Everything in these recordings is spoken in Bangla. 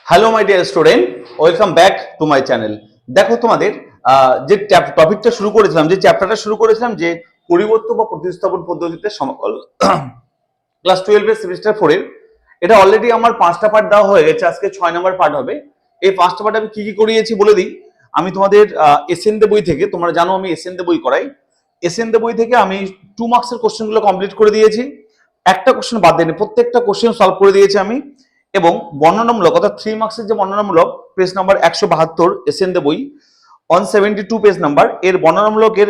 Hello my dear student, welcome back to my channel. দেখো তোমাদের যে টপিকটা শুরু করেছিলাম, যে চ্যাপ্টারটা শুরু করেছিলাম, যে পরিবর্তন বা প্রতিস্থাপন পদ্ধতিতে সমাকল, ক্লাস 12 এর সেমিস্টার 4 এর, এটা অলরেডি আমার 5টা পার্ট দেওয়া হয়ে গেছে। আজকে 6 নম্বর পার্ট হবে। এই 5টা পার্ট আমি কি কি করিয়েছি বলে দিই। আমি তোমাদের এসএন দে বই থেকে, তোমরা জানো আমি এসএন দে বই করাই, এসএন দে বই থেকে আমি 2 মার্কসের কোশ্চেনগুলো কমপ্লিট করে দিয়েছি। একটা কোশ্চেন বাদ দেয়নি, প্রত্যেকটা কোশ্চেন সলভ করে দিয়েছি আমি। এবং বর্ণনামূলক অর্থাৎ 3 মার্কসের যে বর্ণনামূলক, পেজ নাম্বার 172 এসএন দে বই 172 পেজ নাম্বার, এর বর্ণনামূলকের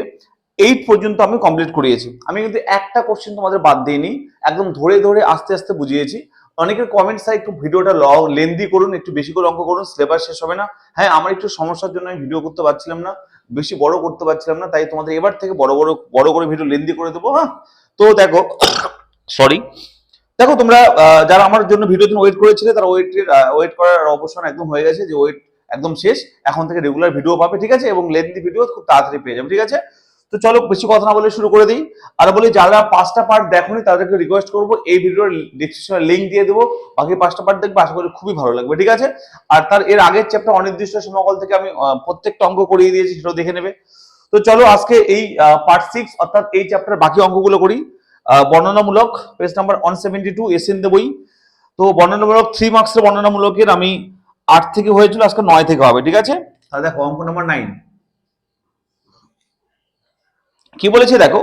8 পর্যন্ত আমি কমপ্লিট করিয়েছি। আমি কিন্তু একটা কোশ্চেন তোমাদের বাদ দিইনি, একদম ধরে ধরে আস্তে আস্তে বুঝিয়েছি। অনেকের কমেন্টস হয় একটু ভিডিওটা লেন্দি করুন, একটু বেশি করে অঙ্ক করুন, সিলেবাস শেষ হবে না। হ্যাঁ, আমার একটু সমস্যার জন্য আমি ভিডিও করতে পারছিলাম না, বেশি বড় করতে পারছিলাম না, তাই তোমাদের এবার থেকে বড় করে ভিডিও লেন্দি করে দেবো। হ্যাঁ, তো দেখো, সরি, দেখো তোমরা যারা আমার জন্য ভিডিওর জন্য ওয়েট করেছিলে, তারা ওয়েট করার অবসান একদম হয়ে গেছে, যে ওয়েট একদম শেষ। এখন থেকে রেগুলার ভিডিও পাবে, ঠিক আছে, এবং লেন্থি ভিডিও খুব তাড়াতাড়ি পেয়ে যাবে, ঠিক আছে। তো চলো বেশি কথা না বলে শুরু করে দিই। আর বলি, যারা 5টা পার্ট দেখোনি তাদেরকে রিকোয়েস্ট করবো, এই ভিডিওর ডিসক্রিপশনে লিংক দিয়ে দেবো, বাকি 5টা পার্ট দেখবে, আশা করি খুবই ভালো লাগবে, ঠিক আছে। আর তার এর আগের চ্যাপ্টার অনির্দিষ্ট সমাকল থেকে আমি প্রত্যেকটা অঙ্ক করিয়ে দিয়েছি, সেটাও দেখে নেবে। তো চলো আজকে এই পার্ট 6 অর্থাৎ এই চ্যাপ্টারের বাকি অঙ্কগুলো করি। বর্ণনামূলক পেজ নাম্বার 172 এসএন দে বই। তো বর্ণনামূলক 3 মার্কসের বর্ণনামূলকের আমি 8 থেকে হয়েছিল, আজকে 9 থেকে হবে, ঠিক আছে। তাহলে দেখো অঙ্ক নাম্বার 9 কি বলেছে, দেখো,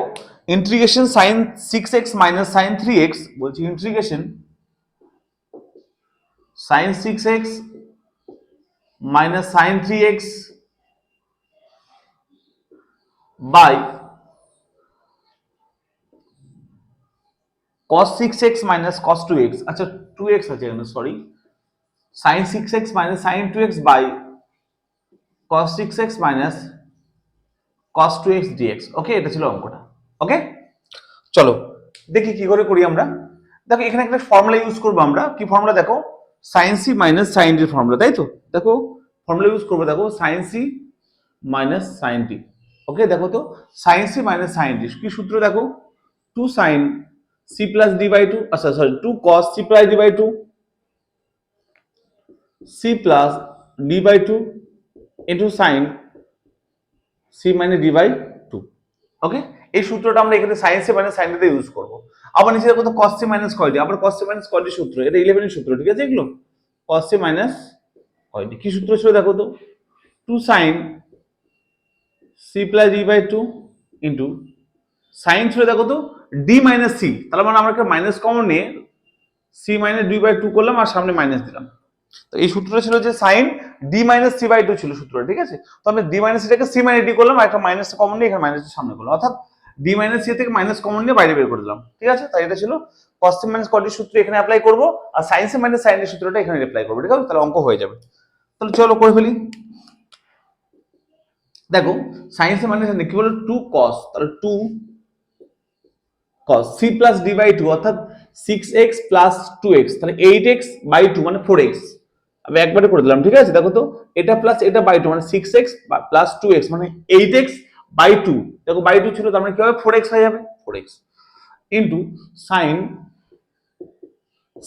integration sin 6x minus sin 3x, বলছি integration sin 6x minus sin 3x by cos 6x minus cos 2x, আচ্ছা 2x আছে এখানে, sorry, sin 6x minus sin 2x by cos 6x minus cos 2x dx। Okay, এটা ছিল অঙ্কটা। ওকে, চলো দেখি কি করে করি আমরা। দেখো এখানে একটা ফর্মুলা ইউজ করবো আমরা। কি ফর্মুলা? দেখো, sin c minus sin d এর ফর্মুলা, তাই তো। দেখো ফর্মুলা ইউজ করবো, দেখো sin c minus sin d। Okay, দেখো তো sin c minus sin d কি সূত্র? দেখো 2 sin c plus d by 2, আচ্ছা sorry 2 cos c plus d by 2, c plus d by 2 into sin c minus d by 2। Okay, এই সূত্রটা আমরা এখানে সাইন সি মাইনাস সাইন তে ইউজ করব। আবার নিচে দেখো তো cos c minus cos d, আবার cos c minus cos d সূত্র, এটা 11 এর সূত্র, ঠিক আছে। এগুলো cos c minus cos d কি সূত্র ছিল? দেখো তো 2 sin c plus d by 2 into sin ছিল, দেখো তো d মাইনাস c, তাহলে মানে আমরা একটা মাইনাস কমন নিয়ে c মাইনাস d বাই 2 করলাম আর সামনে মাইনাস দিলাম। তো এই সূত্রটা ছিল যে sin d minus c by 2 ছিল সূত্রটা, ঠিক আছে। তো আমি d মাইনাস c টাকে c মাইনাস d করলাম, আর একটা মাইনাস কমন নিয়ে এখানে মাইনাস সামনে করলাম, অর্থাৎ d মাইনাস c থেকে মাইনাস কমন নিয়ে বাইরে বের করে দিলাম, ঠিক আছে। তাই এটা ছিল cos c minus cos d সূত্র এখানে অ্যাপ্লাই করব, আর sin c minus sin d সূত্রটা এখানে অ্যাপ্লাই করব, ঠিক আছে। তাহলে অঙ্ক হয়ে যাবে। তাহলে চলো করে ফেলি। দেখো sin c minus sin d কি বলে 2 cos, তাহলে 2 cos c plus d by 2 অর্থাৎ 6x প্লাস 2x, তাহলে 8x বাই 2 মানে 4x। আমি একবারে করে দিলাম, ঠিক আছে। দেখো তো এটা প্লাস এটা বাই 2 মানে 6x প্লাস 2x মানে 8x বাই 2। দেখো বাই 2 ছিল, তার মানে কি হবে 4x হয়ে যাবে, 4x into sin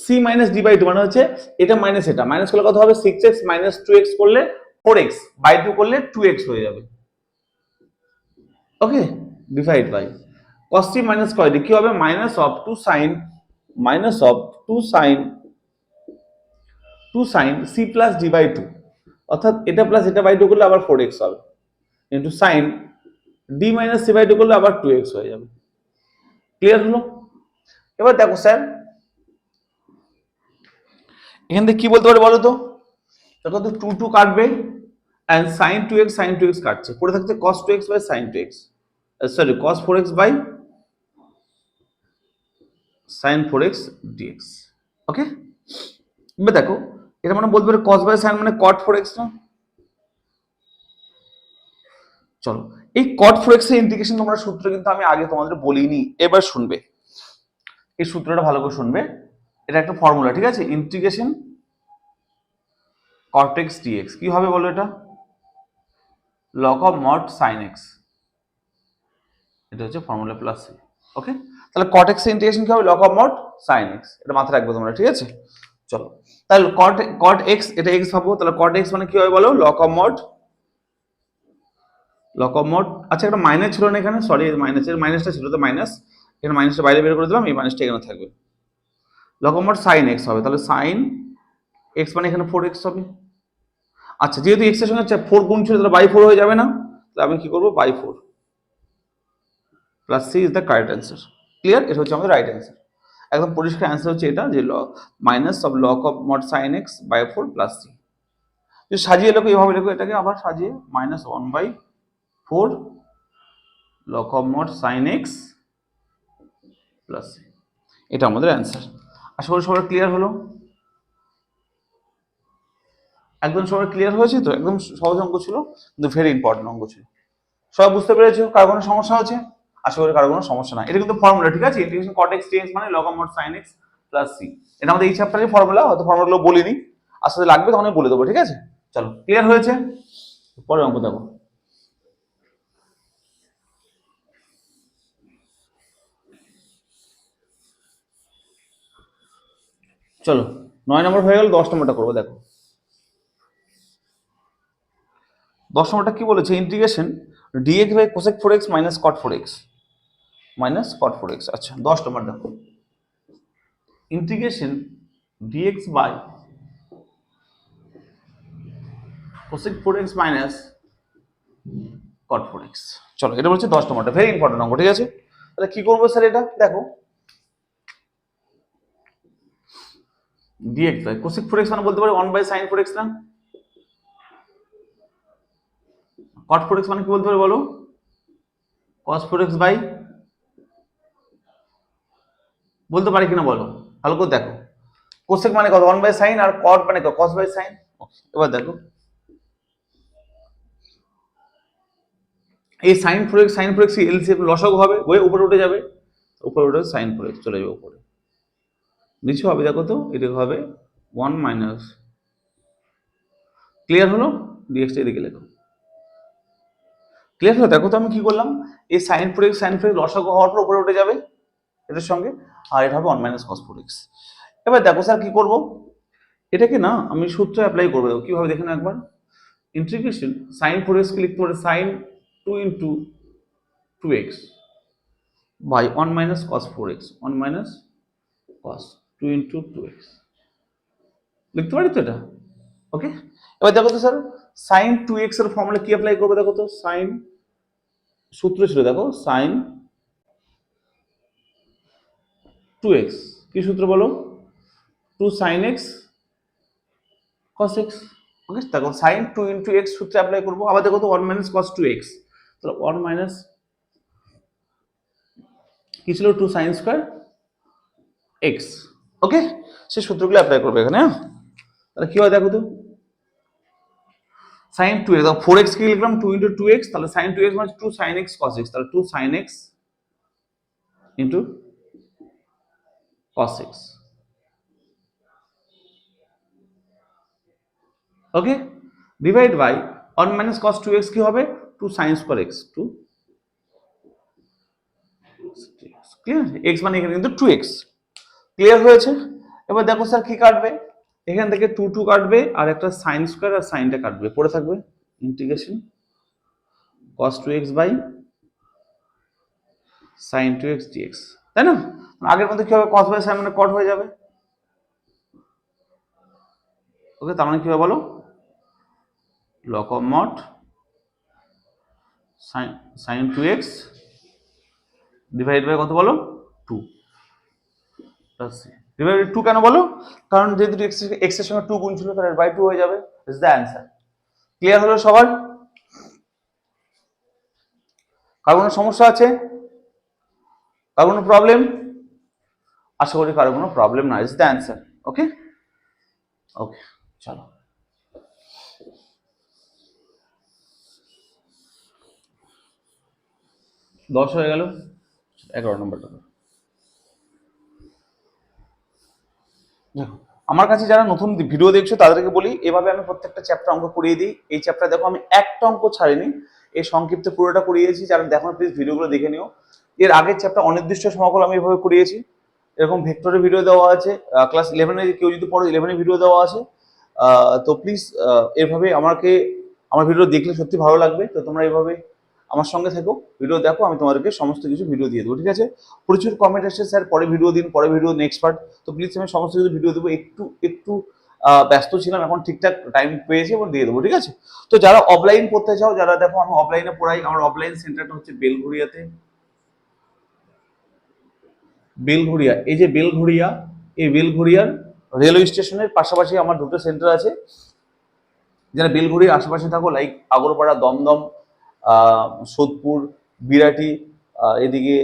c minus d by 2 মানে হচ্ছে এটা মাইনাস এটা, মাইনাস করলে কত হবে 6x মাইনাস 2x করলে 4x বাই 2 করলে 2x হয়ে যাবে। Okay, divide by cos c minus cos d কি হবে minus of 2 sin minus of 2 sin c plus d by 2, অর্থাৎ এটা প্লাস এটা বাই 2 করলে আবার 4x হবে, into sin d minus c by 2 করলে আবার 2x হয়ে যাবে। ক্লিয়ার হলো? এবার দেখো স্যার এখান থেকে কি বলতে পারে বলো তো। দেখো তো 2 2 কাটবে and sin 2x কাটছে, পড়ে থাকছে cos 2x by sin 2x, sorry cos 4x by sin 4x dx। Okay, এবার দেখো এটা মানে বলতে পারে cos বাই sin মানে cot 4x না। চলো এই cot 4x এর ইন্টিগ্রেশন তোমরা সূত্র কিন্তু আমি আগে তোমাদের বলিনি, এবার শুনবে এই সূত্রটা ভালো করে শুনবে। এটা একটা ফর্মুলা, ঠিক আছে। ইন্টিগ্রেশন cot x dx কি হবে বলো? এটা log of mod sin x, এটা হচ্ছে ফর্মুলা প্লাস c। ওকে, তাহলে cot x এর ইন্টিগ্রেশন কি হবে? log of mod sin x, এটা মাথায় রাখবে তোমরা, ঠিক আছে। চলো তাহলে cot x, এটা x ভাবো, তাহলে cot x মানে কি হয় বলো, লক অফ মড। আচ্ছা একটা মাইনাস ছিল না এখানে, সরি মাইনাসটা ছিল, তো মাইনাস, এখানে মাইনাসটা বাইরে বের করে দিলাম, এই মাইনাসটা এখানে থাকবে, log of mod sine x হবে, তাহলে সাইন x মানে এখানে 4x হবে। আচ্ছা যেহেতু x এর সঙ্গে 4 গুণ ছিল, তাহলে বাই 4 হয়ে যাবে না, তাহলে আমি কি করবো, by 4 plus C is the correct answer. Clear? এটা হচ্ছে আমাদের রাইট অ্যান্সার, একদম পরিষ্কার অ্যান্সার হচ্ছে এটা, যে minus of log of mod sine x by 4 plus c. যদি সাজিয়ে লেখো এভাবে লেখো, এটাকে আবার সাজিয়ে minus 1/4 log of mod sine x plus C, এটা আমাদের অ্যান্সার। আশা করি সবার ক্লিয়ার হলো, একদম সবার ক্লিয়ার হয়েছে তো, একদম সহজ অঙ্ক ছিল কিন্তু ভেরি ইম্পর্টেন্ট অঙ্ক ছিল। সবাই বুঝতে পেরেছো? কার কোনো সমস্যা হচ্ছে? আশা করি কারো কোনো সমস্যা না। এটা কিন্তু ফর্মুলা, ঠিক আছে, ইন্টিগ্রেশন cot x dx মানে log of mod sin x plus c, এটা আমাদের এই চ্যাপ্টারের ফর্মুলা, হয়তো ফর্মুলাগুলো বলিনি, আসলে লাগবে তখন আমি বলে দেবো, ঠিক আছে? চলো ক্লিয়ার হয়েছে, পরে অঙ্ক দেখো। চলো 9 নম্বর হয়ে গেল, 10 নম্বরটা করবো, দেখো 10 নম্বরটা কি বলেছে, integration dx by cosec 4x minus cot 4x minus cot 4x। আচ্ছা 10 নম্বর দেখো, integration dx by cosec 4x minus cot 4x। চলো এটা বলছে 10 নম্বরটা, ভেরি ইম্পর্টেন্ট অঙ্ক, ঠিক আছে? তাহলে কি করবো স্যার, এটা দেখো dx বাই cosec 4x মানে বলতে পারি 1/sin 4x না, cot 4x মানে কি বলতে পারি বলো, cos 4x বাই, বলতে পারি কিনা বলো, ভালো করে দেখো, cosec মানে কত 1/sin, আর cot মানে কত cos বাই sin। এবার দেখো এই sin 4x এলসিএম লসাগু হবে, ওই উপরে উঠে যাবে, উপরে উঠে sin 4x চলে যাবে উপরে, নিচে হবে দেখো তো, এটা হবে 1 মাইনাস, ক্লিয়ার হলো, dx টা এদিকে লেখো, ক্লিয়ার হলো? দেখো তো আমি কি করলাম, এই sin 4x লসাগু হওয়ার পর উপরে উঠে যাবে এটার সঙ্গে, আর এটা হবে 1 মাইনাস cos 4x। এবার দেখো স্যার কি করব, এটাকে না আমি সূত্র অ্যাপ্লাই করবো, দেখো কিভাবে দেখেন একবার, ইন্টিগ্রেশন sin 4x কে লিখতে পারি sin 2 into 2x by 1 minus cos 4x, 1 minus cos 2 into 2x লিখতে পারি তো এটা, ওকে? এবার দেখো তো স্যার sin 2x এর ফর্মুলা কি অ্যাপ্লাই করবে, দেখো তো sin, সূত্র ছিল দেখো sin 2x, কি সূত্র বলো, 2 sin x cos x, ওকে? দেখো sin 2 ইন্টু x সূত্রে অ্যাপ্লাই করবো, আবার দেখো তো 1 মাইনাস cos 2x, তাহলে 1 মাইনাস কি ছিল 2 sin স্কয়ার x, ওকে? সেই সূত্রগুলো অ্যাপ্লাই করবে এখানে, হ্যাঁ? তাহলে কি হয় দেখো তো, sin 2x, 4x কে লিখলাম 2 ইন্টু 2x, তাহলে sin 2x মানে 2 sin x cos x, তাহলে 2 sin x into cos x, okay? Divide by 1 minus cos 2x কি হবে, 2 sin square x, 2 clear, x মানে এখানে কিন্তু 2x, ক্লিয়ার হয়েছে? এবার দেখো স্যার কি কাটবে, এখান থেকে 2 2 কাটবে, আর একটা sin স্কয়ার আর সাইনটা কাটবে, পড়ে থাকবে integration cos 2x by sin 2x dx, তাই না? আগের মধ্যে কি হবে, cos বাই sin মানে cot হয়ে যাবে, ওকে? তার মানে কি হবে বলো, log of mod sin 2x divide by কত বলো, 2 প্লাস ডিভাইড 2 কেন বলো, কারণ যেহেতু x এর সঙ্গে 2 গুণ ছিল, তাহলে বাই 2 হয়ে যাবে, ইজ দ্য অ্যান্সার। ক্লিয়ার হলো সবার? কার কোনো সমস্যা আছে, কার কোনো প্রবলেম? আশা করি কারো কোনো প্রবলেম না, ইজ দ্য অ্যান্সার, ওকে? ওকে চলো 10 হয়ে গেল, 11 নম্বরটা দেখো, আমার কাছে যারা নতুন ভিডিও দেখছো তাদেরকে বলি, এভাবে আমি প্রত্যেকটা চ্যাপ্টার অঙ্ক করিয়ে দিই। এই চ্যাপ্টার দেখো আমি একটা অঙ্ক ছাড়িনি, এই সংক্ষিপ্ত পুরোটা করিয়েছি, যারা দেখো প্লিজ ভিডিওগুলো দেখে নিও। এর আগের চ্যাপ্টার অনির্দিষ্ট সমাকল আমি এভাবে করিয়েছি, এরকম ভেক্টরের ভিডিও দেওয়া আছে, ক্লাস 11 কেউ যদি পড়ো 11 ভিডিও দেওয়া আছে। তো প্লিজ এভাবে আমার ভিডিও দেখলে সত্যি ভালো লাগবে। তো তোমরা এভাবে আমার সঙ্গে থেকো, ভিডিও দেখো, আমি তোমাদেরকে সমস্ত কিছু ভিডিও দিয়ে দেবো, ঠিক আছে? প্রচুর কমেন্ট আসছে, স্যার পরে ভিডিও দিন, পরে ভিডিও নেক্সট পার্ট। তো প্লিজ আমি সমস্ত কিছু ভিডিও দেবো, একটু একটু ব্যস্ত ছিলাম, এখন ঠিকঠাক টাইম পেয়েছি এবং দিয়ে দেবো, ঠিক আছে? তো যারা অফলাইন পড়তে চাও, যারা দেখো আমি অফলাইনে পড়াই, আমার অফলাইন সেন্টারটা হচ্ছে বেলঘড়িয়াতে। বেলঘড়িয়া, এই যে বেলঘড়িয়া, এই বেলঘড়িয়ার রেলওয়ে স্টেশনের পাশাপাশি আমার দুটো সেন্টার আছে। যারা বেলঘড়ির আশেপাশে থাকো, লাইক আগরপাড়া, দমদম, সোদপুর, বিরাটি, এদিকে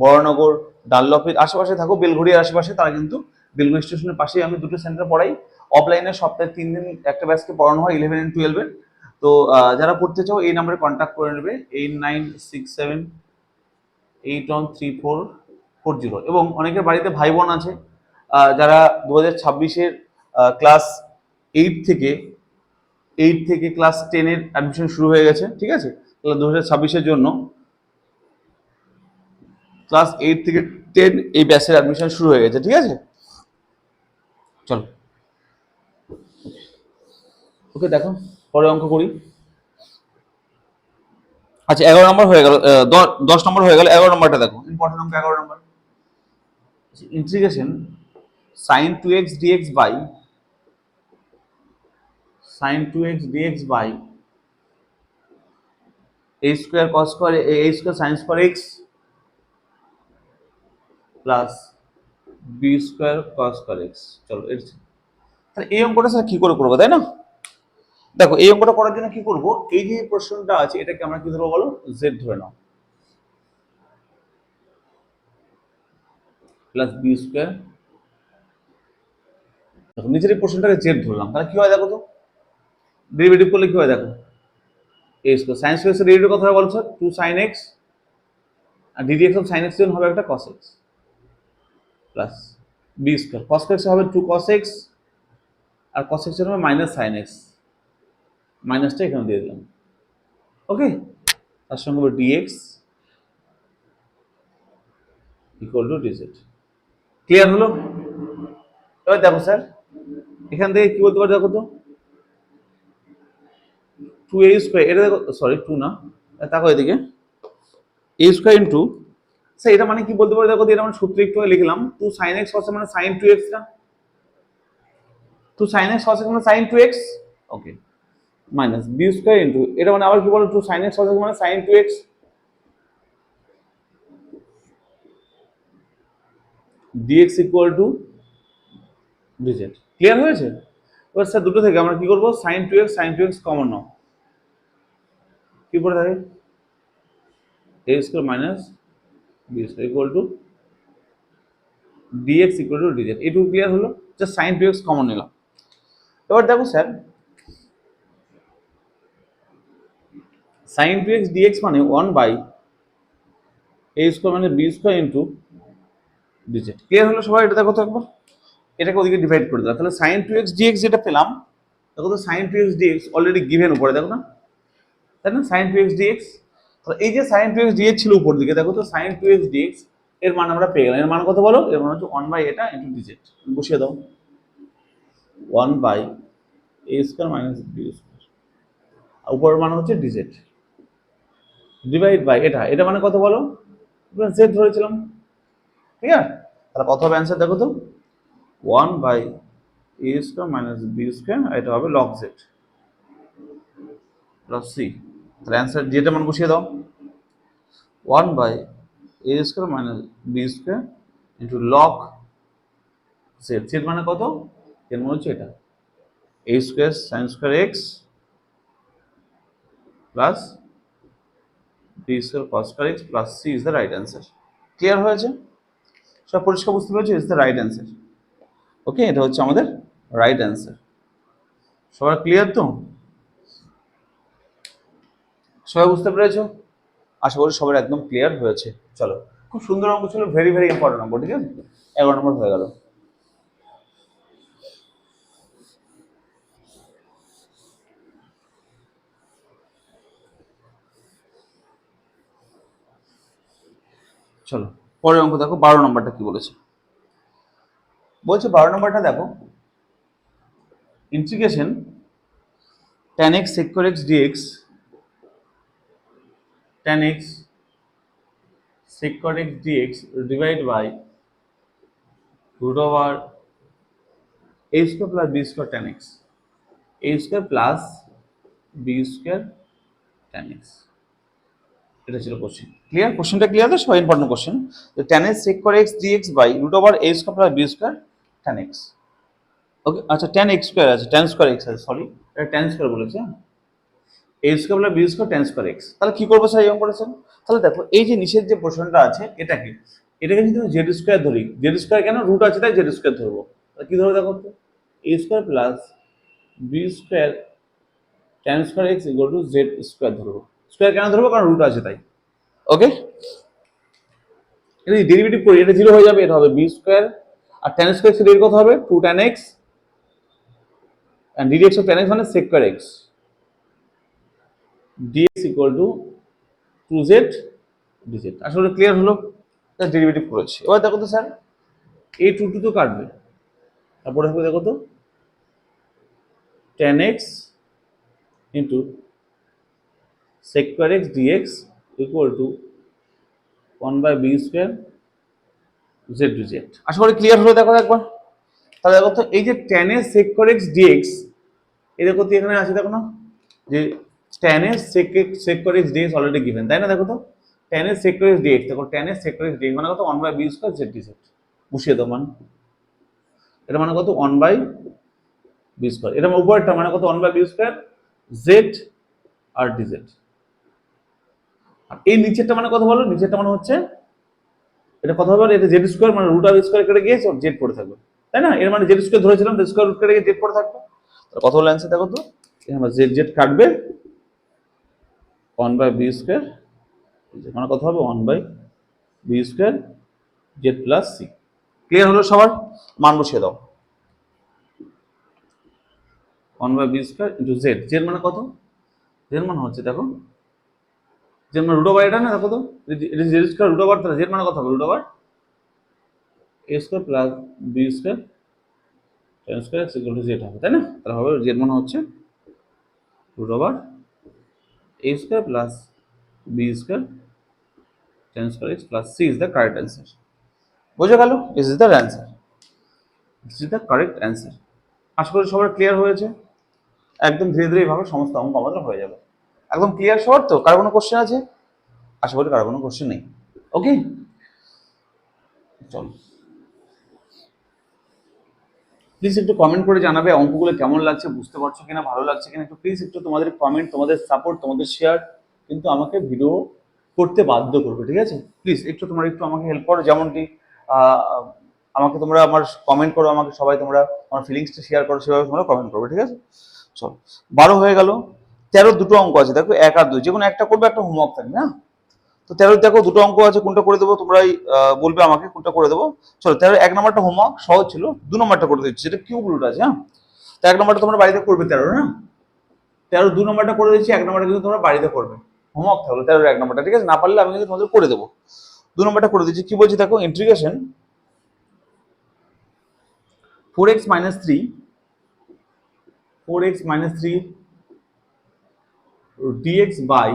বরানগর, ডানলপের আশেপাশে থাকো, বেলঘড়ির আশেপাশে, তারা কিন্তু বেলঘড়ি স্টেশনের পাশেই আমি দুটো সেন্টার পড়াই। অফলাইনে সপ্তাহে 3 দিন একটা ব্যাচকে পড়ানো হয়, 11 and 12। তো যারা পড়তে চাও এই নাম্বারে কন্ট্যাক্ট করে নেবে, 8967813440। এবং অনেকের বাড়িতে ভাই বোন আছে যারা 2026-এর ক্লাস 8 থেকে ক্লাস 10-এর অ্যাডমিশন শুরু হয়ে গেছে, ঠিক আছে? তাহলে 2026-এর জন্য ক্লাস 8 থেকে 10 এই ব্যাচের অ্যাডমিশন শুরু হয়ে গেছে, ঠিক আছে? চলো, ওকে, দেখো পরে অঙ্ক করি। আচ্ছা, 11 নম্বর হয়ে গেল, 10 নম্বর হয়ে গেল, 11 নম্বরটা দেখো, ইম্পর্টেন্ট অঙ্ক 11 number. Integration sin 2x dx by a square cos square a square sin square x plus B square cos square x। চলো, তাহলে এই অঙ্কটা স্যার কি করে করবো, তাই না? দেখো, এই অঙ্কটা করার জন্য কি করব, এই যে প্রশ্নটা আছে এটাকে আমরা কি ধরবো বলো, জেড ধরে নাও, প্লাস বি স্কোয়ার। দেখো নিচের এই প্রশ্নটাকে জেড ধরলাম, তাহলে কি হয় দেখো তো, ডেরিভেটিভ করলে কি হয় দেখো, এ স্কোয়ার সাইন স্কোয়ার এর ডেরিভেটিভ কত হয় বলছো, 2 sin x, আর ডিডিএক্স অফ সাইন এক্স যখন হবে একটা cos x, plus B square cos x হবে 2 cos x, আর cos x এর হবে মাইনাস সাইন এক্স, মাইনাসটা এখানে দিয়ে দিলাম, ওকে? তার সঙ্গে হবে d x equal to d z. Clear হলো? এবার দেখো স্যার, এখান থেকে কি বলতে পারি দেখো তো, 2a স্কোয়ার, এটা দেখো, সরি 2 না, দেখো এদিকে a স্কোয়ার ইন্টু, স্যার এটা মানে কি বলতে পারি দেখো, এটা মানে সূত্র একটু লিখলাম, 2 sin x cos মানে sin 2x না, 2 sin x cos মানে sin 2x, ওকে, মাইনাস বি স্কোয়ার ইন্টু, এটা মানে আবার কি বলো, 2 sin x cos মানে sin 2x, dx equal to d z. Clear হয়েছে? এবার স্যার দুটো থেকে আমরা কি করবো, sin 2x কমন নাও, কি পড়ে থাকে, a square minus B square equal to dx equal to d z. এটুকু ক্লিয়ার হলো, জাস্ট sin 2x কমন নিলাম। এবার দেখো স্যার, sin 2x dx মানে 1 বাই a স্কোয়ার মানে b square into d z. Clear হলো সবাই? এটা দেখো তো একবার, এটাকে ওদিকে ডিভাইড করে দিলাম, তাহলে sin 2x dx যেটা পেলাম, দেখো তো sin 2x dx already given উপরে, দেখো না, তাই না, sin 2x dx। তো এই যে sin 2x dx ছিল উপর দিকে, দেখো তো sin 2x dx এর মান আমরা পেয়ে গেলাম। এর মান কত বলো, এর মান হচ্ছে 1 বাই এটা ইন্টু ডিজেড, বসিয়ে দাও, 1 by a square minus B square, উপরের মান হচ্ছে ডিজেড, ডিভাইড বাই এটা মানে কত বলো, জেড ধরেছিলাম, ঠিক আছে? তাহলে কত হবে অ্যান্সার দেখো তো, 1 by A square minus B square, এটা হবে লগ জেড প্লাস সি। তাহলে অ্যান্সার যেটা মান বসিয়ে দাও, 1 by A square minus B square into log Z. Z মানে কত, এর মানে হচ্ছে এটা, A square sine square X plus B square cos square X plus C is the right answer. Clear হয়েছে? সব পরিষ্কার বুঝতে পেরেছো? Is the right answer, okay? এটা হচ্ছে আমাদের রাইট অ্যান্সার। সবার ক্লিয়ার তো? সবাই বুঝতে পেরেছো? আশা করি সবার একদম ক্লিয়ার হয়েছে। চলো, খুব সুন্দর অঙ্ক ছিল, ভেরি ভেরি ইম্পর্টেন্ট অঙ্ক, ঠিক আছে? 11 নম্বর হয়ে গেল। চলো পরের অঙ্ক দেখো, 12 নম্বরটা কি বলেছে। বলছে 12 নম্বরটা দেখো, integration tan x sec x dx, tan x sec x dx divided by root over a square plus b square tan x, a square plus b square tan x। এটা ছিল কোশ্চেন। ক্লিয়ার? কোশ্চেনটা ক্লিয়ার তো সবাই? Important question. যে tan x sec x dx by root over a square plus b square tan x। ওকে, আচ্ছা tan x স্কয়ার আছে, tan স্কয়ার x আছে, সরি এটা tan স্কয়ার বলেছে। a square plus b square tan square x। তাহলে কি করবো স্যার এরকম করেছেন? তাহলে দেখো এই যে নিচের যে পোর্শনটা আছে এটাকে যদি আমি z স্কয়ার ধরি, z স্কয়ার কেন রুট আছে তাই z স্কয়ার ধরবো। তাহলে কি ধরবো দেখো তো, a square plus b square tan square x equal to z square ধরবো। স্কয়ার কেন ধরবো? কারণ রুট আছে তাই। ওকে, এটা ডেরিভেটিভ করি এটা 0 হয়ে যাবে, এটা হবে b স্কয়ার আর tan স্কয়ার x এর কত হবে 2 tan x and ddx of tan x মানে sec x dx equal to 2z dz। আসলে ক্লিয়ার হলো? তার ডেরিভেটিভ করেছি। এবার দেখো তো স্যার এই 2 তো কাটবে, তারপরে হবে দেখো তো tan x into sec x dx equal to 1 by b square z dz। আশা করি ক্লিয়ার হলো? দেখো একবার তাহলে দেখো তো এই যে tan x sec x dx এই দেখো তো এখানে আছে দেখো না যে tan x sec x dx already given তাই না? দেখো তো tan x sec x dx, দেখো tan x sec x dx মানে কত 1 by b square z dz। বসিয়ে দাও মান, এটা মানে কত 1 by b স্কয়ার, এটা উপরেরটা মানে কত 1 by b স্কয়ার z আর dz। আর এই নিচেরটা মানে কত বলো? নিচেরটা মানে হচ্ছে এটা কত হবে? এটা z স্কয়ার মানে রুট আর স্কয়ার কেটে গিয়ে z পড়ে থাকবে তাই না? এর মানে z স্কয়ার ধরেছিলাম, z স্কয়ার রুট কেটে গিয়ে z পড়ে থাকবে। তাহলে কত হলো অ্যানসার দেখো তো, এখানে z কাটবে 1 by b স্কয়ার মানে কত হবে 1 by b square z plus c। Clear হলো সবার? মান বসিয়ে দাও 1 by b square into z, z মানে কত? z মানে হচ্ছে দেখো z মানে রুট ওভার এটা না, দেখো তো এটা z স্কয়ার রুট ওভার, তাহলে z মানে কত হবে root over a square plus b square tan square x equal to z হবে তাই না? তাহলে হবে z মানে হচ্ছে root over a square plus b square tan square x plus c is the correct answer. বুঝে গেল? This is the answer, this is the correct answer. আশা করি সবার ক্লিয়ার হয়েছে। একদম ধীরে ধীরে এইভাবে সমস্ত অঙ্ক আমাদের হয়ে যাবে। একদম ক্লিয়ার সবার তো? কার কোনো কোশ্চেন আছে? আশা করি কার কোনো কোশ্চেন নেই। ওকে, চলো প্লিজ একটু কমেন্ট করে জানাবে অঙ্কগুলো কেমন লাগছে, বুঝতে পারছো কিনা, ভালো লাগছে কিনা। একটু প্লিজ একটু তোমাদের কমেন্ট, তোমাদের সাপোর্ট, তোমাদের শেয়ার কিন্তু আমাকে ভিডিও করতে বাধ্য করবে, ঠিক আছে? প্লিজ একটু তোমরা একটু আমাকে হেল্প করো, যেমনটি আমাকে তোমরা আমার কমেন্ট করো, আমাকে সবাই তোমরা আমার ফিলিংসটা শেয়ার করো, সেভাবে তোমরা কমেন্ট করবে, ঠিক আছে? চলো 12 হয়ে গেল। 13 দুটো অঙ্ক আছে দেখো, 1 আর 2, যে কোনো একটা করবে, একটা হোমওয়ার্ক থাকবে। হ্যাঁ, তো 13 দেখো দুটো অঙ্ক আছে, কোনটা করে দেবো তোমরাই বলবে আমাকে কোনটা করে দেবো। চলো 13 1 নম্বরটা হোমওয়ার্ক সহজ ছিল, 2 নম্বরটা করে দিচ্ছি, যেটা কিউব রুট আছে। হ্যাঁ, তো 1 নম্বরটা তোমরা বাড়িতে করবে 13, হ্যাঁ 13 2 নম্বরটা করে দিচ্ছি, 1 নম্বরটা কিন্তু তোমরা বাড়িতে করবে, হোমওয়ার্ক থাকলো 13 1 নম্বরটা, ঠিক আছে? না পারলে আমি কিন্তু তোমাদের করে দেবো। 2 নম্বরটা করে দিচ্ছি, কি বলছি দেখো, integration 4x minus 3 dx by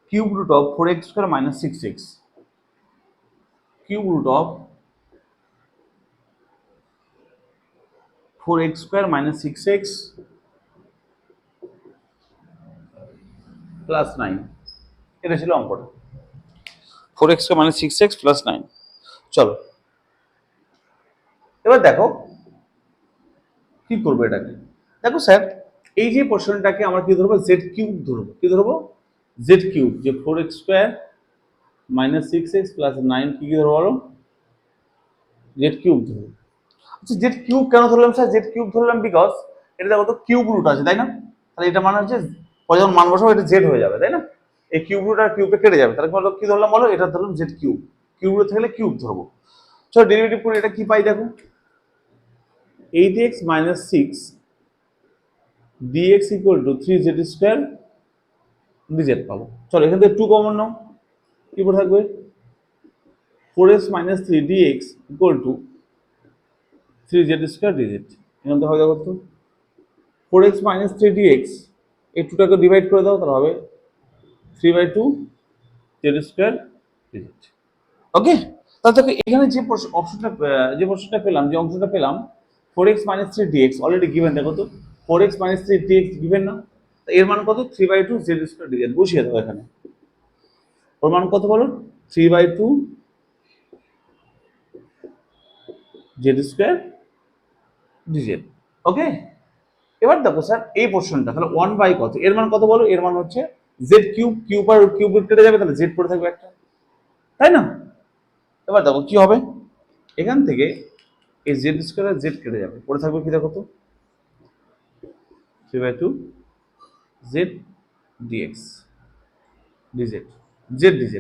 cube root of 4x square minus 6x, cube root of 4x square minus 6x plus 9। এটা ছিল অঙ্কটা, 4x square minus 6x plus 9। চলো এবার দেখো কি করবো এটাকে। দেখো স্যার এই যে পোর্শনটাকে আমরা কি ধরবো, z কিউব ধরবো। কি ধরবো? z কিউব, যে 4x square minus 6x plus 9 কি ধরবো বলো? z কিউব ধরবো। আচ্ছা z কিউব কেন ধরলাম স্যার? z কিউব ধরলাম বিকজ এটা দেখো তো কিউব রুট আছে তাই না? তাহলে এটা মানে হচ্ছে পরে যখন মান বসাবো এটা z হয়ে যাবে তাই না? এই কিউব রুট আর কিউবে কেটে যাবে, তাহলে বলো কি ধরলাম বলো? এটা ধরলাম z কিউব, কিউব রুট থাকলে কিউব ধরবো। চলো ডেরিভেটিভ করে এটা কি পাই দেখো, 8x minus 6 dx equal to 3z square dz পাবো। চলো এখান থেকে 2 কমন নাও, কি পড়ে থাকবে 4x minus 3 dx equal to 3z² dz। এখান থেকে হবে দেখো তো 4x - 3dx, এই 2টাকে ডিভাইড করে দাও, তাহলে হবে 3/2 z² dz। ওকে, তাহলে দেখো এখানে যে প্রশ্নটা পেলাম, যে অংশটা পেলাম 4x - 3dx অলরেডি গিভেন, দেখো তো 4x - 3dx গিভেন না, এর মান কত 3/2 z² dz, বসিয়ে দাও এখানে। ওর মান কত বলো 3/2 z² dz। ওকে, এবার দেখো স্যার এই পোর্শনটা তাহলে 1 বাই কত, এর মান কত বলো, এর মান হচ্ছে z³ কিউব আর কিউব কেটে যাবে, তাহলে z পড়ে থাকবে একটা, তাই না? এবার দেখো কি হবে, এখান থেকে এই z² আর z কেটে যাবে, পড়ে থাকবে কি দেখো তো 3/2 z dx dz, z dz।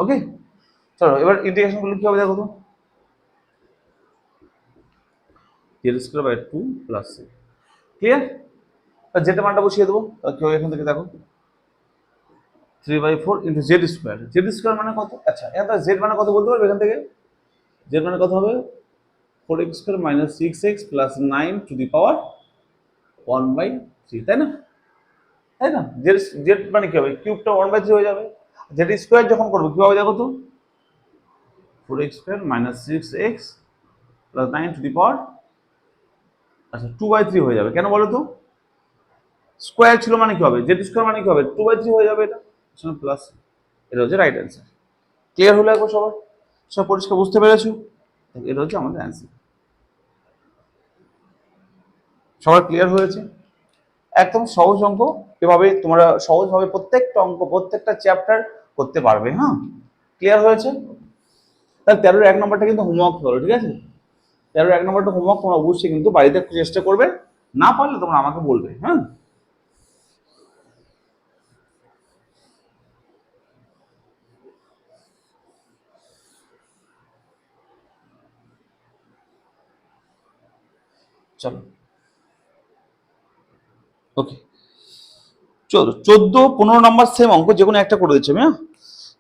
ওকে, চলো এবার ইন্টিগ্রেশন করলে কি হবে দেখো তো z²/2 প্লাস c, ক্লিয়ার? যেটা মানটা বসিয়ে দেবো, তাহলে কি হবে এখান থেকে দেখো 3/4 ইন্টু z² মানে কত, আচ্ছা এখানে z মানে কত বলতে পারবে, এখান থেকে z মানে কত হবে 4x² - 6x + 9 টু দি পাওয়ার 1/3, তাই না? তাই না, z মানে কি হবে কিউবটা 1/3 হয়ে যাবে, z² যখন করবো কি হবে দেখো তো 4x² - 6x + 9 টু দি পাওয়ার, আচ্ছা 2/3 হয়ে যাবে, কেন বলো তো স্কোয়ার ছিল মানে কি হবে, z² মানে কি হবে 2/3 হয়ে যাবে, এটা প্লাস, এটা হচ্ছে রাইট অ্যান্সার। ক্লিয়ার হলো একবার সবার, সব পরিষ্কার বুঝতে পেরেছো? এটা হচ্ছে আমাদের অ্যান্সার, সবার ক্লিয়ার হয়েছে? একদম সহজ অঙ্ক, এভাবে তোমরা সহজভাবে প্রত্যেকটা অঙ্ক প্রত্যেকটা চ্যাপ্টার করতে পারবে। হ্যাঁ, ক্লিয়ার হয়েছে? তাহলে 13-1 নম্বরটা কিন্তু হোমওয়ার্ক হলো, ঠিক আছে? 13-1 নম্বরটা হোমওয়ার্ক তোমরা অবশ্যই কিন্তু বাড়িতে চেষ্টা করবে, না পারলে তোমরা আমাকে বলবে। হ্যাঁ, চলো ওকে, চলো 14-15 নম্বর সেম অঙ্ক, যে কোনো একটা করে দিচ্ছি আমি। হ্যাঁ,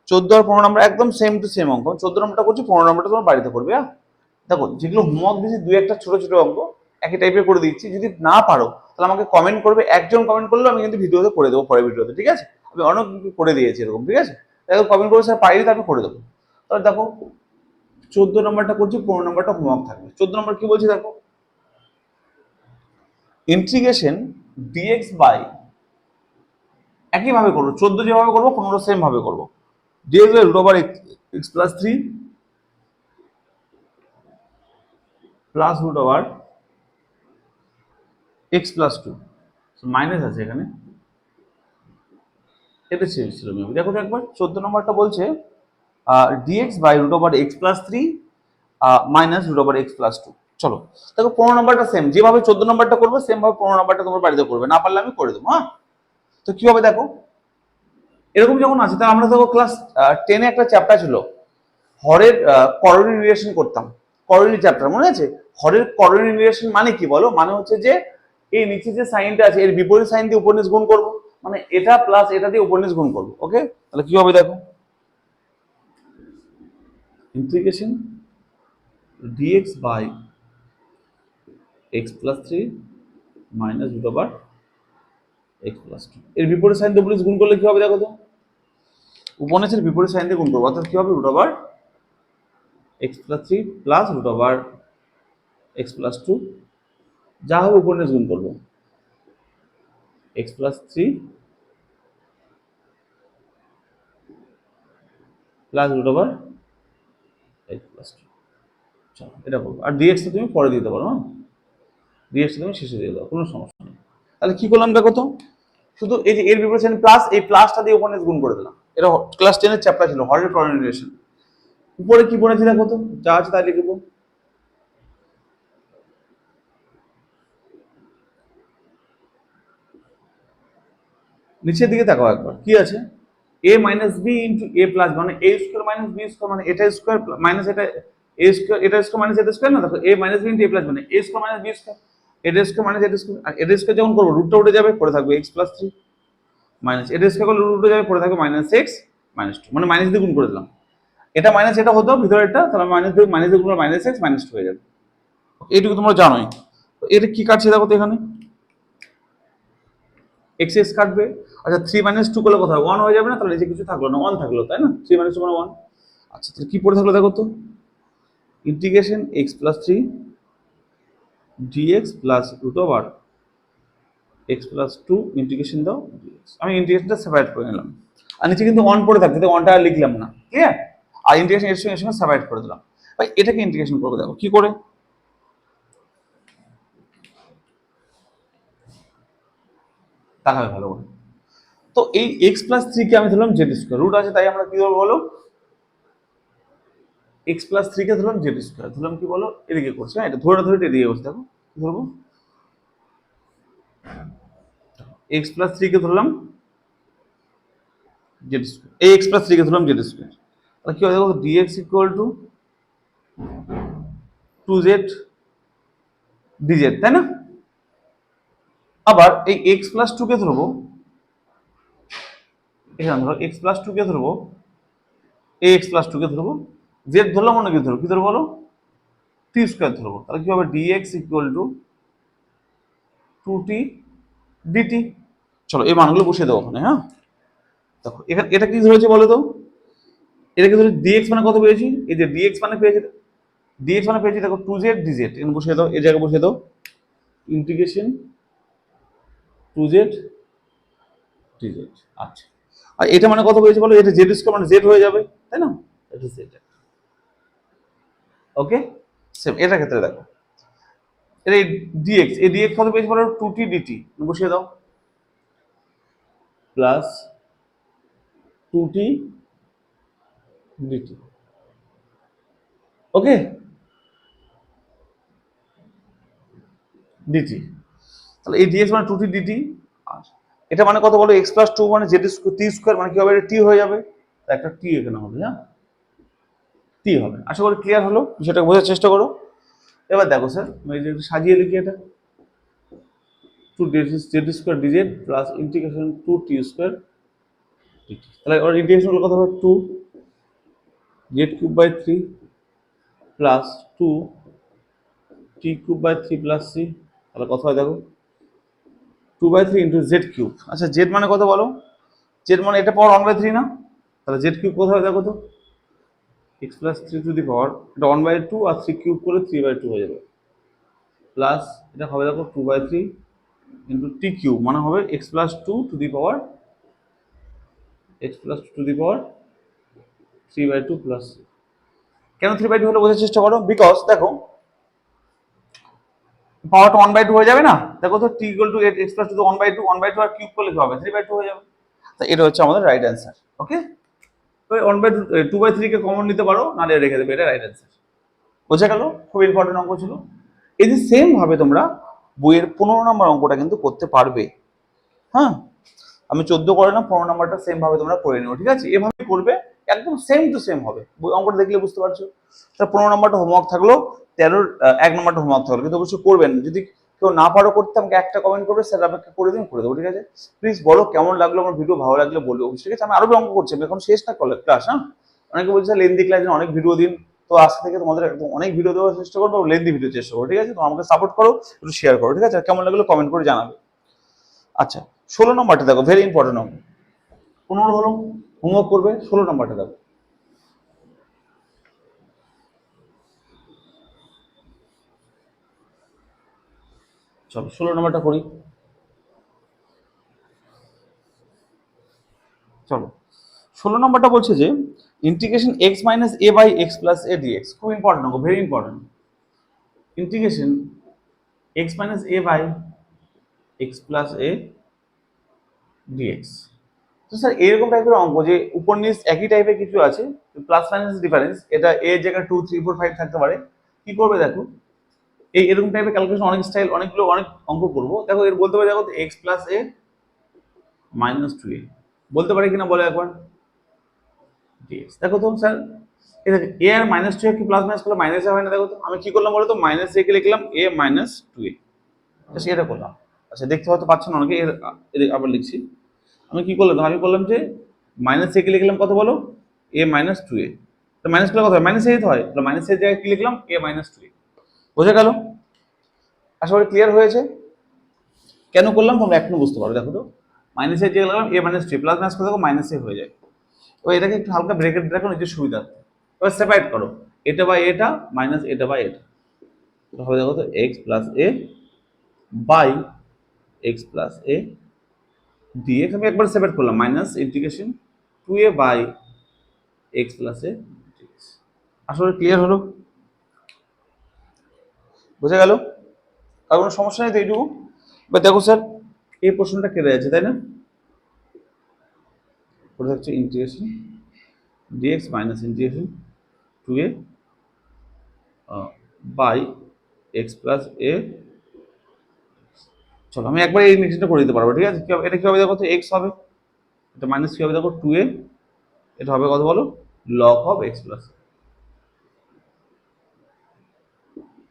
14 আর 15 নম্বর একদম সেম টু সেম অঙ্ক, 14 নম্বরটা করছি, 15 নম্বরটা তোমার বাড়িতে করবে। হ্যাঁ, দেখো যেগুলো হোমওয়ার্ক দিয়েছি 2-1টা ছোট ছোট অঙ্ক একই টাইপের করে দিচ্ছি, যদি না পারো তাহলে আমাকে কমেন্ট করবে, একজন কমেন্ট করলেও আমি কিন্তু ভিডিওতে করে দেবো, পরের ভিডিওতে, ঠিক আছে? আমি অনেক করে দিয়েছি এরকম, ঠিক আছে? দেখো কমেন্ট করে স্যার পারি, আমি করে দেবো। তাহলে দেখো 14 নম্বরটা করছি, 15 নম্বরটা হোমওয়ার্ক থাকবে। 14 নম্বর কি বলছি দেখো, ইন্টিগ্রেশন ডিএক্স বাই, একইভাবে করবো, 14 যেভাবে করবো 15 সেম ভাবে করবো, d x by √x + 3 plus √x + 2, minus আছে এখানে, এটা ছিল মেবি। দেখো তো একবার 14 নম্বরটা বলছে d x by √x + 3 minus √x + 2। চলো দেখো 15 নম্বরটা সেম, যেভাবে 14 নম্বরটা করবো সেম ভাবে 15 নম্বরটা তোমার বাড়িতে করবে, না পারলে আমি করে দেবো। হ্যাঁ, তো কি হবে দেখো, এরকম যখন আছে তাহলে আমরা দেখো ক্লাস 10-এ একটা চ্যাপ্টার ছিল হরের করণীয় রিলেশন করতাম, করণীয় চ্যাপ্টার মনে আছে? হরের করণীয় রিলেশন মানে কি বলো, মানে হচ্ছে যে এই নিচে যে সাইনটা আছে এর বিপরীত সাইন দিয়ে উপর নিচ গুণ করবো, মানে এটা প্লাস এটা দিয়ে উপর নিচ গুণ করবো। ওকে, তাহলে কি হবে দেখো, integration dx by x + 3 minus √x + 2, এর বিপরীত সাইন দিয়ে উপর নিচ গুণ করলে কি হবে দেখো তো, উপর নিচের বিপরীত সাইন দিয়ে গুণ করবো, অর্থাৎ কি হবে √x + 3 প্লাস √x + 2, যা হবে উপর নিচ গুণ করবো x + 3 প্লাস √x + 2। চলো এটা করবো, আর dx টা তুমি পরে দিতে পারো। হ্যাঁ, dx টা তুমি শেষে দিয়ে দাও, কোনো সমস্যা নেই। তাহলে কি করলাম দেখো তো, শুধু এই যে এর বিপরীত সাইন প্লাস, এই প্লাসটা দিয়ে উপর নিচ গুণ করে দিলাম, এটা ক্লাস 10 এর চ্যাপ্টার ছিল হরের করণীয় রিলেশন। উপরে কি বলেছি দেখো তো, যা আছে তাই লিখবো, নিচের দিকে তাকাও একবার, কি আছে a - b * a + মানে a² - b² মানে এটা স্কয়ার মাইনাস এটা a স্কয়ার, এটা স্কয়ার মাইনাস এটা স্কয়ার না, দেখো a - b * a + মানে a² - b², এটা স্কয়ার মাইনাস এটা স্কয়ার, আর এটা স্কয়ার যখন করব রুটটা উঠে যাবে, পড়ে থাকবে x + 3 মাইনাস এটা স্কয়ার করলে রুট উঠে যাবে, পড়ে থাকবে -x - 2, মানে মাইনাস দিয়ে গুণ করে দিলাম, এটা মাইনাস এটা হতো ভিতরেরটা, তাহলে মাইনাস দিয়ে গুণ করলে -x - 2 হয়ে যাবে। এইটুকু তোমরা জানোই। তো এটা কি কাটছে দেখো তো, এখানে এক্স এক্স কাটবে। আচ্ছা 3 - 2 করলে কথা 1 হয়ে যাবে না, তাহলে যে কিছু থাকলো না, 1 থাকলো, তাই না? 3 - 2 মানে 1। আচ্ছা তাহলে কি পড়ে থাকলো দেখো তো, integration x+3 dx plus root over x+2 integration দাও dx। আমি ইন্টিগ্রেশনটা সেপারেট করে নিলাম, আর নিচে কিন্তু 1 পড়ে থাকতে 1টা আর লিখলাম না, ক্লিয়ার? আর ইন্টিগ্রেশন এর সঙ্গে সেপারেট করে দিলাম। ভাই এটাকে ইন্টিগ্রেশন করবো, দেখো কি করে তাকাবে ভালো করে। তো এই x+3 কে আমি ধরলাম জেড স্কোয়ার, রুট আছে তাই আমরা কি করবো বলো, x+3 কে ধরলাম জেড স্কোয়ার, ধরলাম কি বলো, এদিকে করছে, হ্যাঁ এটা ধরে ধরে এদিকে করছে, দেখো কি ধরবো, x+3 কে ধরলাম জেড স্কোয়ার, এই x+3 কে ধরলাম জেড স্কোয়ার, তাহলে কি হবে দেখো, dx equal two 2z dz, তাই না? আবার এই x+2 কে ধরবো, এখানে ধরো x+2 কে ধরবো, এই x+2 কে ধরবো, z ধরলাম অন্য কিছু ধরবো, কি ধরবো বলো, t স্কোয়ার ধরবো, তাহলে কি হবে dx equal two 2t dt। চলো এই মানগুলো বসিয়ে দেবো ওখানে, হ্যাঁ দেখো এখানে এটা কি ধরেছে বলো তো, এটাকে ধরে dx মানে কত পেয়েছি, এই যে dx মানে পেয়েছি, dx মানে পেয়েছি দেখো 2z dz, এখানে বসিয়ে দাও, এই জায়গায় বসিয়ে দাও, ইন্টিগ্রেশন 2z dz। আচ্ছা আর এটা মানে কত পেয়েছি বলো, এটা z স্কয়ার মানে z হয়ে যাবে, তাই না? এটা z, ওকে সেম এটার ক্ষেত্রে দেখো, এর এই dx, এই dx কত পেয়েছি বলো, 2t dt, বসিয়ে দাও, প্লাস 2t dt, ওকে dt, তাহলে এই dx মানে 2t dt, আর এটা মানে কত বলো, x+2 মানে z স্কয়ার, t স্কয়ার মানে কি হবে, এটা t হয়ে যাবে, একটা t এখানে হবে, হ্যাঁ t হবে। আশা করি ক্লিয়ার হলো, বিষয়টা বোঝার চেষ্টা করো। এবার দেখো স্যার আমি যদি সাজিয়ে লিখি, এটা 2z square dz plus integration 2t square dt, তাহলে ওর ইন্টিগ্রেশন হলো কত হবে, 2z³/3 plus 2t³/3 plus c, তাহলে কত হয় দেখো, 2/3 ইন্টু z³। আচ্ছা z মানে কত বলো, z মানে এটা পাওয়ার 1/3 না, তাহলে z³ কত হয় দেখো তো, x+3 টু দি পাওয়ার, এটা 1/2 আর 3³ করে 3/2 হয়ে যাবে, প্লাস এটা হবে দেখো 2/3 ইন্টু t³ মানে হবে x+2 two the power, x+2 two the power 3/2 plus. কেন 3/2 হলো বোঝার চেষ্টা করো, বিকজ দেখো পাওয়ারটা 1/2 হয়ে যাবে না, দেখো তো t ইকুয়াল টু x+2 তো 1/2, 1/2 আর কিউব করলে কি হবে, 3/2 হয়ে যাবে। তো এটা হচ্ছে আমাদের রাইট অ্যান্সার, ওকে। তো 1/2 2/3 কে কমন নিতে পারো, নাহলে রেখে দেবে, এটা রাইট অ্যান্সার। বোঝা গেল, খুব ইম্পর্টেন্ট অঙ্ক ছিল। এই যে সেম ভাবে তোমরা বইয়ের 15 নম্বর অঙ্কটা কিন্তু করতে পারবে, হ্যাঁ আমি 14 করে না, 15 নম্বরটা সেম ভাবে তোমরা করে নিও, ঠিক আছে? এভাবে করবে, একদম সেম টু সেম হবে, বই অঙ্কটা দেখলে বুঝতে পারছো। তার 15 নম্বরটা হোমওয়ার্ক থাকলো, 13 1 নম্বরটা হোমওয়ার্ক থাকলো, কিন্তু অবশ্যই করবেন। যদি কেউ না পারো করতে, আমাকে একটা কমেন্ট করবে, স্যার আমাকে করে দিন, করে দেবো, ঠিক আছে? প্লিজ বলো কেমন লাগলো আমার ভিডিও, ভালো লাগলে বলবো, ঠিক আছে? আমি আরো অঙ্ক করছি, আমি এখন শেষ না করলে ক্লাস, হ্যাঁ অনেকে বলছে লেন্দি ক্লাস, অনেক ভিডিও দিন, তো আজকে থেকে তোমাদের একদম অনেক ভিডিও দেওয়ার চেষ্টা করবো, লেন্দি ভিডিও চেষ্টা করো, ঠিক আছে? তো আমাকে সাপোর্ট করো, একটু শেয়ার করো, ঠিক আছে? কেমন লাগলো কমেন্ট করে জানাবে। আচ্ছা 16 নম্বরটা দেখো, ভেরি ইম্পর্টেন্ট অঙ্ক, 15 হলো হোমওয়ার্ক করবে, 16 নম্বরটা দেখো। চলো 16 নম্বরটা করি, চলো 16 নম্বরটা বলছে যে integration x minus a by x plus a d x, খুব ইম্পর্টেন্ট অঙ্ক, very important. Integration x minus a by x plus a d x. তো স্যার এরকম টাইপের অঙ্ক যে উপর নিচ একই টাইপের কিছু আছে, প্লাস মাইনাস ডিফারেন্স, এটা এ জায়গায় 2 3 4 5 থাকতে পারে, কি করবে দেখো, এই এরকম টাইপের ক্যালকুলেশন অনেক স্টাইল, অনেকগুলো অনেক অঙ্ক করবো, দেখো এর বলতে পারে দেখো এক্স প্লাস এ মাইনাস 2a, বলতে পারে কিনা বলো একবার, ডিএক্স। দেখো তো স্যার এটা এ আর মাইনাস 2 কি প্লাস মাইনাস করলে মাইনাস হয় না, দেখো তো আমি কি করলাম বলো তো, মাইনাস এ কে লিখলাম এ মাইনাস 2a, আচ্ছা এটা করলাম। আচ্ছা দেখতে হয়তো পাচ্ছ না অনেকে, আবার লিখছি, আমি কি করলাম, আমি বললাম যে মাইনাস এ কে লিখলাম কত বলো, এ মাইনাস 2a, তো মাইনাস করলে কত হয়, মাইনাস এ তো হয়, তাহলে মাইনাস এর জায়গায় কি লিখলাম, এ মাইনাস 2a, বোঝা গেল? আশা করি ক্লিয়ার হয়েছে। কেন করলাম তোমরা এখনো বুঝতে পারো। দেখো তো মাইনাস এ যে লাগলাম এ মাইনাস থ্রি, প্লাস মাইনাস করে দেখো মাইনাস এ হয়ে যায়। এবার এটাকে একটু হালকা ব্রেকেট রাখো নিজের সুবিধা। এবার সেপারেট করো, এটা বাই এটা মাইনাস এটা বাই এটা হবে দেখো তো x plus a by x plus a d x. আমি একবার সেপারেট করলাম, minus integration two A by x plus a d x. আসলে ক্লিয়ার হলো, বোঝা গেল? আর কোনো সমস্যা নেই তো এইটুকু। এবার দেখো স্যার এই প্রশ্নটা কেটে যাচ্ছে তাই না, ওটা হচ্ছে integration DX minus integration two A by x plus A. চলো আমি একবার এই ইন্টিগ্রেশনটা করে দিতে পারবো, ঠিক আছে? এটা কি হবে দেখো তো এক্স হবে, এটা মাইনাস কি হবে দেখো টু এ, এটা হবে কত বলো log of x plus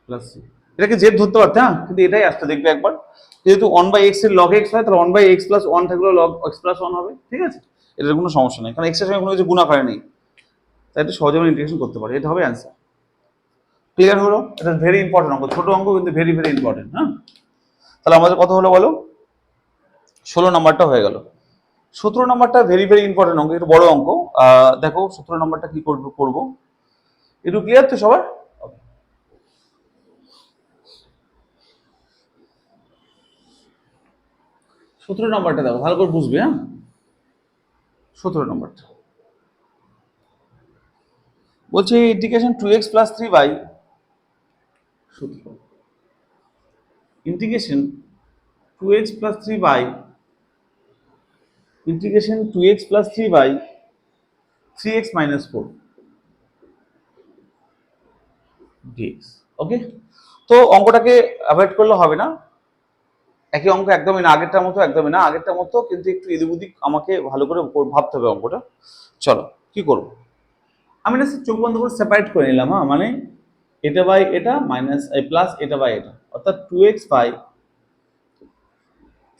plus c. এটাকে জেড ধরতে পারতে, হ্যাঁ, কিন্তু এটাই আসতে দেখবে একবার, যেহেতু ওয়ান বাই এক্স এর লগ এক্স হয় তাহলে one by x plus one থাকলে লগ এক্স প্লাস ওয়ান হবে, ঠিক আছে? এটার কোনো সমস্যা নেই, কারণ এক্স এর সঙ্গে কোনো কিছু গুণাকারে নেই, তাই একটু সহজে আমরা ইন্টিগ্রেশন করতে পারি। এটা হবে অ্যান্সার। ক্লিয়ার হলো? এটা ভেরি ইম্পর্টেন্ট অঙ্ক, ছোট অঙ্ক কিন্তু ভেরি ভেরি ইম্পর্টেন্ট। হ্যাঁ, তাহলে আমাদের কত হলো বলো? 16 নাম্বারটা হয়ে গেল। 17 নাম্বারটা ভেরি ভেরি ইম্পর্টেন্ট অঙ্ক, একটু বড় অঙ্ক। দেখো 17 নাম্বারটা কি করবো একটু ক্লিয়ার তো সবার? 17 নাম্বারটা দেখো ভালো করে বুঝবে। হ্যাঁ, 17 নাম্বারটা বলছে integration two X plus three by integration two X plus three by integration two X plus three by three x minus four DX. Okay, তো অঙ্কটাকে অ্যাভয়েড করলে হবে না, একই অঙ্ক একদমই না, আগেরটার মতো একদমই না, আগেরটার মতো কিন্তু একটু এদিক ওদিক আমাকে ভালো করে ভাবতে হবে অঙ্কটা। চলো কি করবো, আমি না চোখ বন্ধ করে সেপারেট করে নিলাম। হ্যাঁ, মানে এটা বাই এটা মাইনাস প্লাস এটা বাই এটা, অর্থাৎ two x by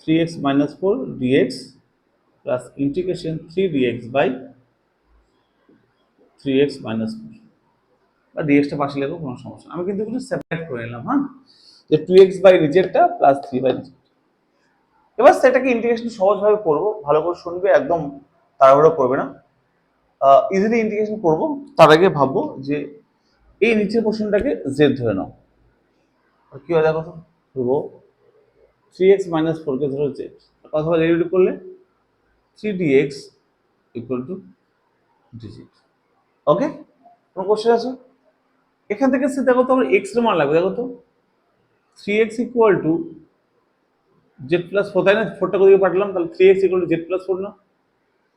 three x minus four d x plus integration three d x by three x minus four, বা ডিএক্সটা পাশে লেখো কোনো সমস্যা, আমি কিন্তু একটু সেপারেট করে নিলাম। হ্যাঁ, যে টু এক্স বাই নিচেরটা প্লাস থ্রি বাই নিচের। এবার সেটাকে ইন্টিগ্রেশন সহজভাবে করবো, ভালো করে শুনবে, একদম তাড়াহুড়ো করবে না, ইজিলি ইন্টিগ্রেশন করবো। তার আগে ভাববো যে এই নিচের পোর্শনটাকে জেড ধরে নাও, কি হয় দেখো তো, ধরবো থ্রি এক্স মাইনাস ফোরকে ধরো জেড, অথবা ডেরিভেটিভ করলে three DX equal to digit. Okay, কোনো কোশ্চেন আছে? এখান থেকে দেখো তো আমার এক্স এর মান লাগবে, দেখো তো three x equal to z plus four, তাই না? ফোরটা কোথায় পাঠালাম, তাহলে three x equal to z plus four না?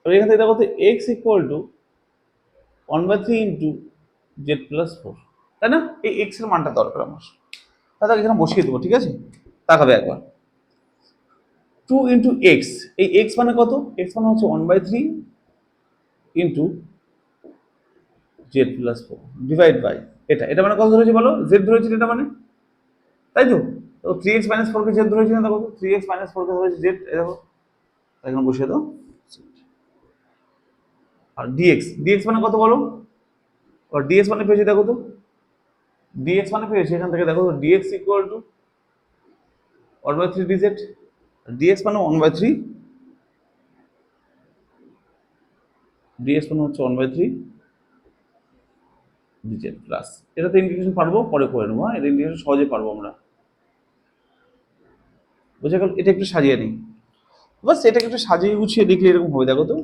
তবে এখান থেকে দেখো তো x equal to one by three into z plus four, তাই না? এই এক্স এর মানটা দরকার আমার, তাহলে এখানে বসিয়ে দেবো, ঠিক আছে? তাকাবে একবার, টু ইন্টু এক্স, এই এক্স মানে কত? এক্স মানে হচ্ছে one by three into z plus four divide by এটা, এটা মানে কত ধরেছি বলো? জেড ধরেছি এটা মানে, তাই তো? থ্রি এক্স মাইনাস ফোরকে জেড ধরেছি না, দেখো থ্রি এক্স মাইনাস ফোরকে ধরেছি জেড, দেখো এখানে বসিয়ে দাও। আর ডিএক্স, ডিএক্স মানে কত বলো? আর ডিএক্স মানে পেয়েছি দেখো তো, ডিএক্স মানে পেয়েছি এখান থেকে, দেখো d x equal to one by three d z, d x মানে ওয়ান বাই থ্রি, ডিএক্স মানে হচ্ছে one by three d z plus, এটা তো ইন্টিগ্রেশন পারবো, পরে করে নেবো। হ্যাঁ, এটা ইন্টিগ্রেশন সহজে পারবো আমরা, বুঝে গেল? এটা একটু সাজিয়ে নিই, বাস এটাকে একটু সাজিয়ে গুছিয়ে লিখলে এরকম হবে। দেখো তো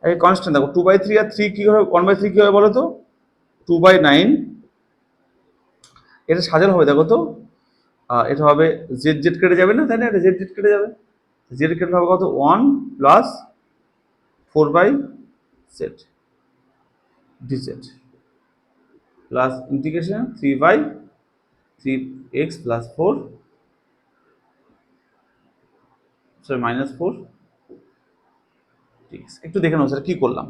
এই কনস্ট্যান্ট দেখো, টু বাই থ্রি আর থ্রি কি হবে, ওয়ান বাই থ্রি কি হবে বলো তো, টু বাই নাইন। এটা সাজানো হবে দেখো তো, এটা হবে জেড জেড কেটে যাবে না, তাই না? এটা জেড জেড কেটে যাবে, জেড কেটে হবে কত, one plus four by z d z plus integration three by three x plus four, sorry minus four. ঠিক আছে, একটু দেখে নাও স্যার কি করলাম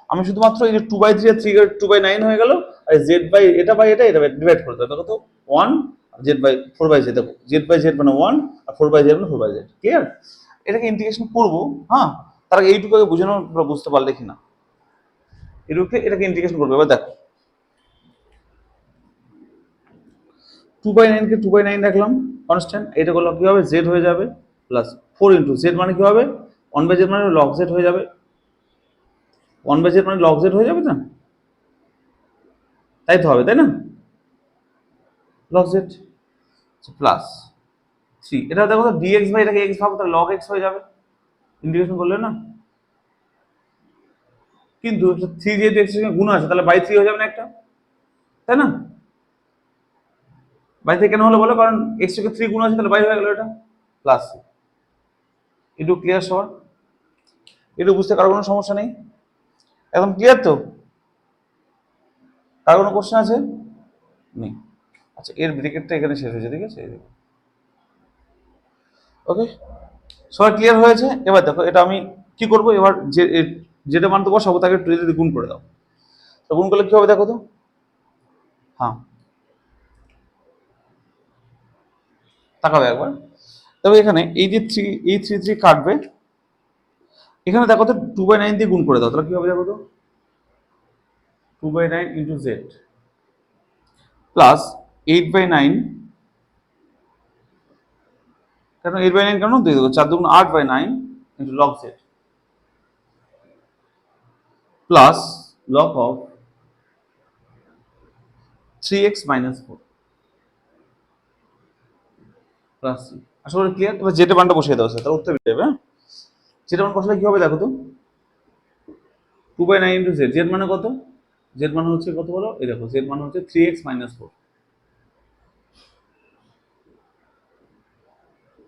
আমি, শুধুমাত্র এই যে টু বাই থ্রি আর থ্রি টু বাই নাইন হয়ে গেল, আর জেড বাই এটা বাই এটা ডিভাইড করে দেবো, দেখো তো one z by four by z, দেখো জেড বাই জেড মানে ওয়ান আর ফোর বাই জেড মানে ফোর বাই জেড। ক্লিয়ার? এটাকে ইন্টিগ্রেশন করবো। হ্যাঁ, তার আগে এইটুকু আগে বুঝে নাও, বুঝতে পারলে কিনা এটুকু, এটাকে ইন্টিগ্রেশন করবো। এবার দেখো 2/9 কে 2/9 রাখলাম কনস্ট্যান্ট, এটা করলে কি হবে z হয়ে যাবে প্লাস 4 ইন্টু z মানে কি হবে 1/z মানে log z হয়ে যাবে, 1/z মানে log z হয়ে যাবে না, তাই তো হবে তাই না, log z প্লাস 3, এটা দেখো তো dx বাই এটাকে x ভাবো তাহলে log x হয়ে যাবে ইন্টিগ্রেশন করলে না, কিন্তু 3 যেহেতু x এর সঙ্গে গুণ আছে তাহলে বাই 3 হয়ে যাবে না একটা, তাই না, বাই 3 কেন হলো বলো, কারণ x এর সঙ্গে 3 গুণ আছে তাহলে বাই হয়ে গেল এটা, প্লাস একটু ক্লিয়ার সবার, একটু বুঝতে কারো কোনো সমস্যা নেই, একদম ক্লিয়ার তো, কারো কোনো কোশ্চেন আছে নেই, আচ্ছা এর ব্রেকেটটা এখানে শেষ হয়েছে, ঠিক আছে, ওকে সবাই ক্লিয়ার হয়েছে, এবার দেখো এটা আমি কি করব, এবার যেটা মান তো বসাবো তাকে 2 দিয়ে গুণ করে দাও, তো গুণ করলে কি হবে দেখো তো, হ্যাঁ তাকাবে একবার, তবে এখানে এই যে 3 এই 3 কাটবে, এখানে দেখো তো 2/9 দিয়ে গুণ করে দাও, তাহলে কি হবে দেখো তো 2/9 ইন্টু z প্লাস 8/9, কেন 8/9 কেন দিয়ে দেবো 4 2 8/9 into log z plus log of 3x minus 4 plus c, আশা করি ক্লিয়ার, এবার যেটা মানটা বসিয়ে দাও স্যার, তাহলে উত্তর বেরিয়ে যাবে, হ্যাঁ যেটা মান বসালে কি হবে দেখো তো 2/9 ইন্টু z, z মানে কত, z মানে হচ্ছে কত বলো, এই দেখো z মানে হচ্ছে 3x minus 4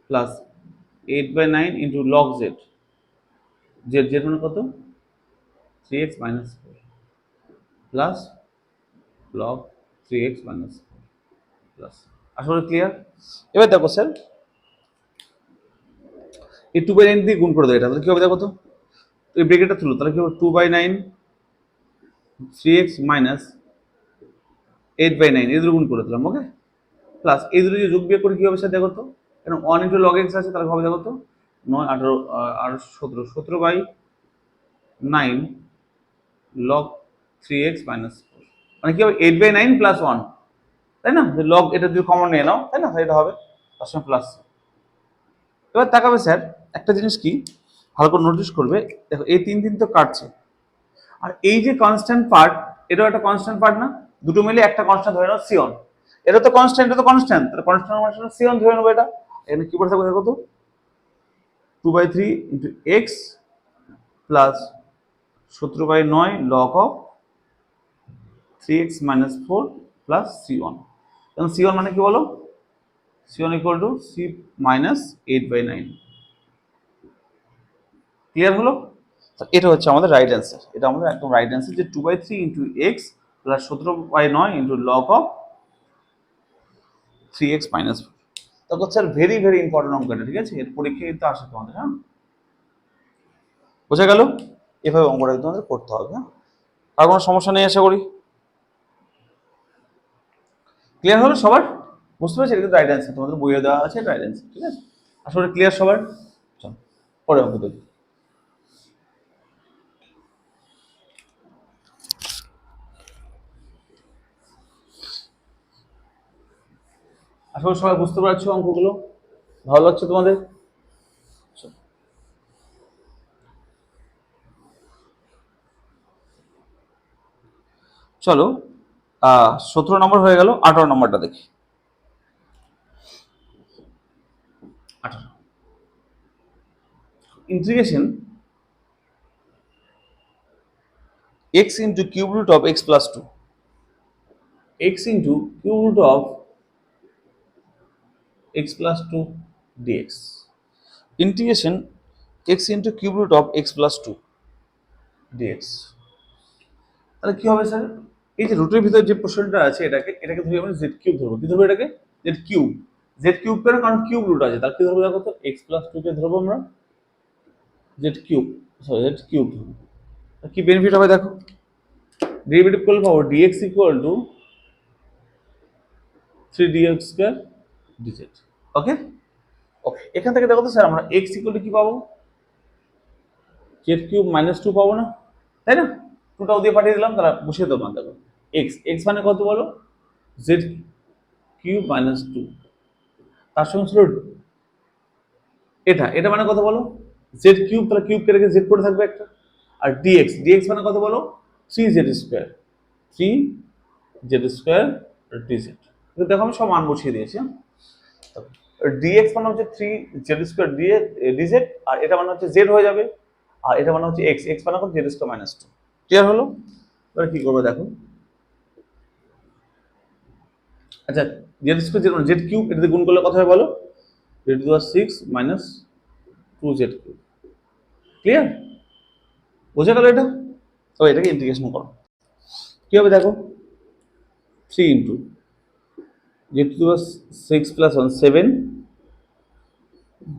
plus 8/9 into log z, z মানে কত 3x minus 4 plus log 3x minus 4 plus, আশা করি ক্লিয়ার, এবার দেখো স্যার এই 2/9 দিয়ে গুণ করে দাও, এটা তাহলে কি হবে দেখো তো, এই ব্রেকেটটা তুলো, তাহলে কি হবে 2/9 3x মাইনাস 8/9 এই দুটো গুণ করে দিলাম, ওকে প্লাস এই দুটো যদি যোগ বিয়োগ করে কি হবে স্যার দেখো তো, কারণ 1 ইন্টু লগ এক্স আছে তাহলে হবে দেখো তো 9 18 আর 17/9 লগ 3x মাইনাস 4, মানে কি হবে 8/9 প্লাস 1, তাই না, যে লগ এটা যদি কমন নিয়ে নাও তাই না, এটা হবে তার সঙ্গে প্লাস, এবার তাকাবে স্যার একটা জিনিস কি ভালো করে নোটিস করবে, দেখো এই 3 তো কাটছে, আর এই যে কনস্ট্যান্ট পার্ট এটাও একটা কনস্ট্যান্ট পার্ট না, দুটো মিলে একটা কনস্ট্যান্ট ধরে নাও সিওন, এটা তো কনস্ট্যান্ট, এটা তো কনস্ট্যান্ট, তাহলে কনস্ট্যান্ট মানে সিওন ধরে নেবো, এটা এখানে কি পড়ে থাকবে দেখো তো 2/3 into x plus 17/9 log of 3x minus 4 plus c1, এখন c1 মানে কি বলো, c1 equal to c minus 8/9, clear হলো, এটা হচ্ছে আমাদের রাইট অ্যান্সার, এটা আমাদের একদম রাইট অ্যান্সার, যে 2/3 into x plus 17/9 into log of 3x minus 4, তখন স্যার ভেরি ভেরি ইম্পর্টেন্ট অঙ্ক এটা, ঠিক আছে, এর পরীক্ষায় তো আসে তোমাদের, হ্যাঁ বোঝা গেল, এভাবে অঙ্কটা তোমাদের করতে হবে, হ্যাঁ আর কোনো সমস্যা নেই আশা করি, ক্লিয়ার হলো সবার, বুঝতে পারছি, এটা কিন্তু রাইট অ্যান্সার, তোমাদের বইয়ে দেওয়া আছে রাইট অ্যান্সার, ঠিক আছে, আশা করি ক্লিয়ার সবার, চলো পরে অঙ্ক দেখি, আশা করি সবাই বুঝতে পারছো অঙ্কগুলো, ভালো লাগছে তোমাদের, চলো 17 নম্বর হয়ে গেল, 18 নম্বরটা দেখি, 18 integration x into cube root of x plus 2, x into cube root of x plus 2 dx, integration x into cube root of x plus 2 dx, তাহলে কি হবে স্যার, এই যে রুটের ভিতরে যে পোর্শনটা আছে এটাকে ধরি আমরা z কিউব ধরবো, কি ধরবো এটাকে z কিউব কেন, কারণ কিউব রুট আছে, তাহলে কি ধরবো দেখো তো x plus 2 কে ধরবো আমরা z cube, sorry z cube ধরবো, কি বেনিফিট হবে দেখো, ডেরিভেটিভ করলে পাবো dx equal two 3dx square dz, ওকে ওকে, এখান থেকে দেখো তো স্যার আমরা x ইকুয়াল টু কি পাবো, z কিউব মাইনাস 2 পাবো না, তাই না, 2টাও দিয়ে পাঠিয়ে দিলাম, তাহলে বসিয়ে দেবো, দেখো x মানে কত বলো, z কিউব মাইনাস 2, তার সঙ্গে ছিল এটা মানে কত বলো, জেড কিউব, তাহলে কিউব কে রেখে জেড করে থাকবে একটা, আর ডিএক্স মানে কত বলো, 3z square, 3z square DZ. দেখো আমি সব মান বসিয়ে দিয়েছি। ডিএক্স মানে হচ্ছে 3z স্কোয়ার ডিজেড, আর এটা মানে হচ্ছে জেড হয়ে যাবে, আর এটা মানে হচ্ছে এক্স মানে হচ্ছে জেড স্কোয়ার মাইনাস 2। ক্লিয়ার হলো? এবার কি করবে দেখো, আচ্ছা জেড স্কোয়ার জেড কিউব এটাতে গুণ করলে কত হবে বলো, Z to the power 6 minus 2z cube. Clear? বোঝা গেল এটা? তো এটাকে ইন্টিগ্রেশন করো, কি হবে দেখো, 3 into Z to the power 6 plus 1 7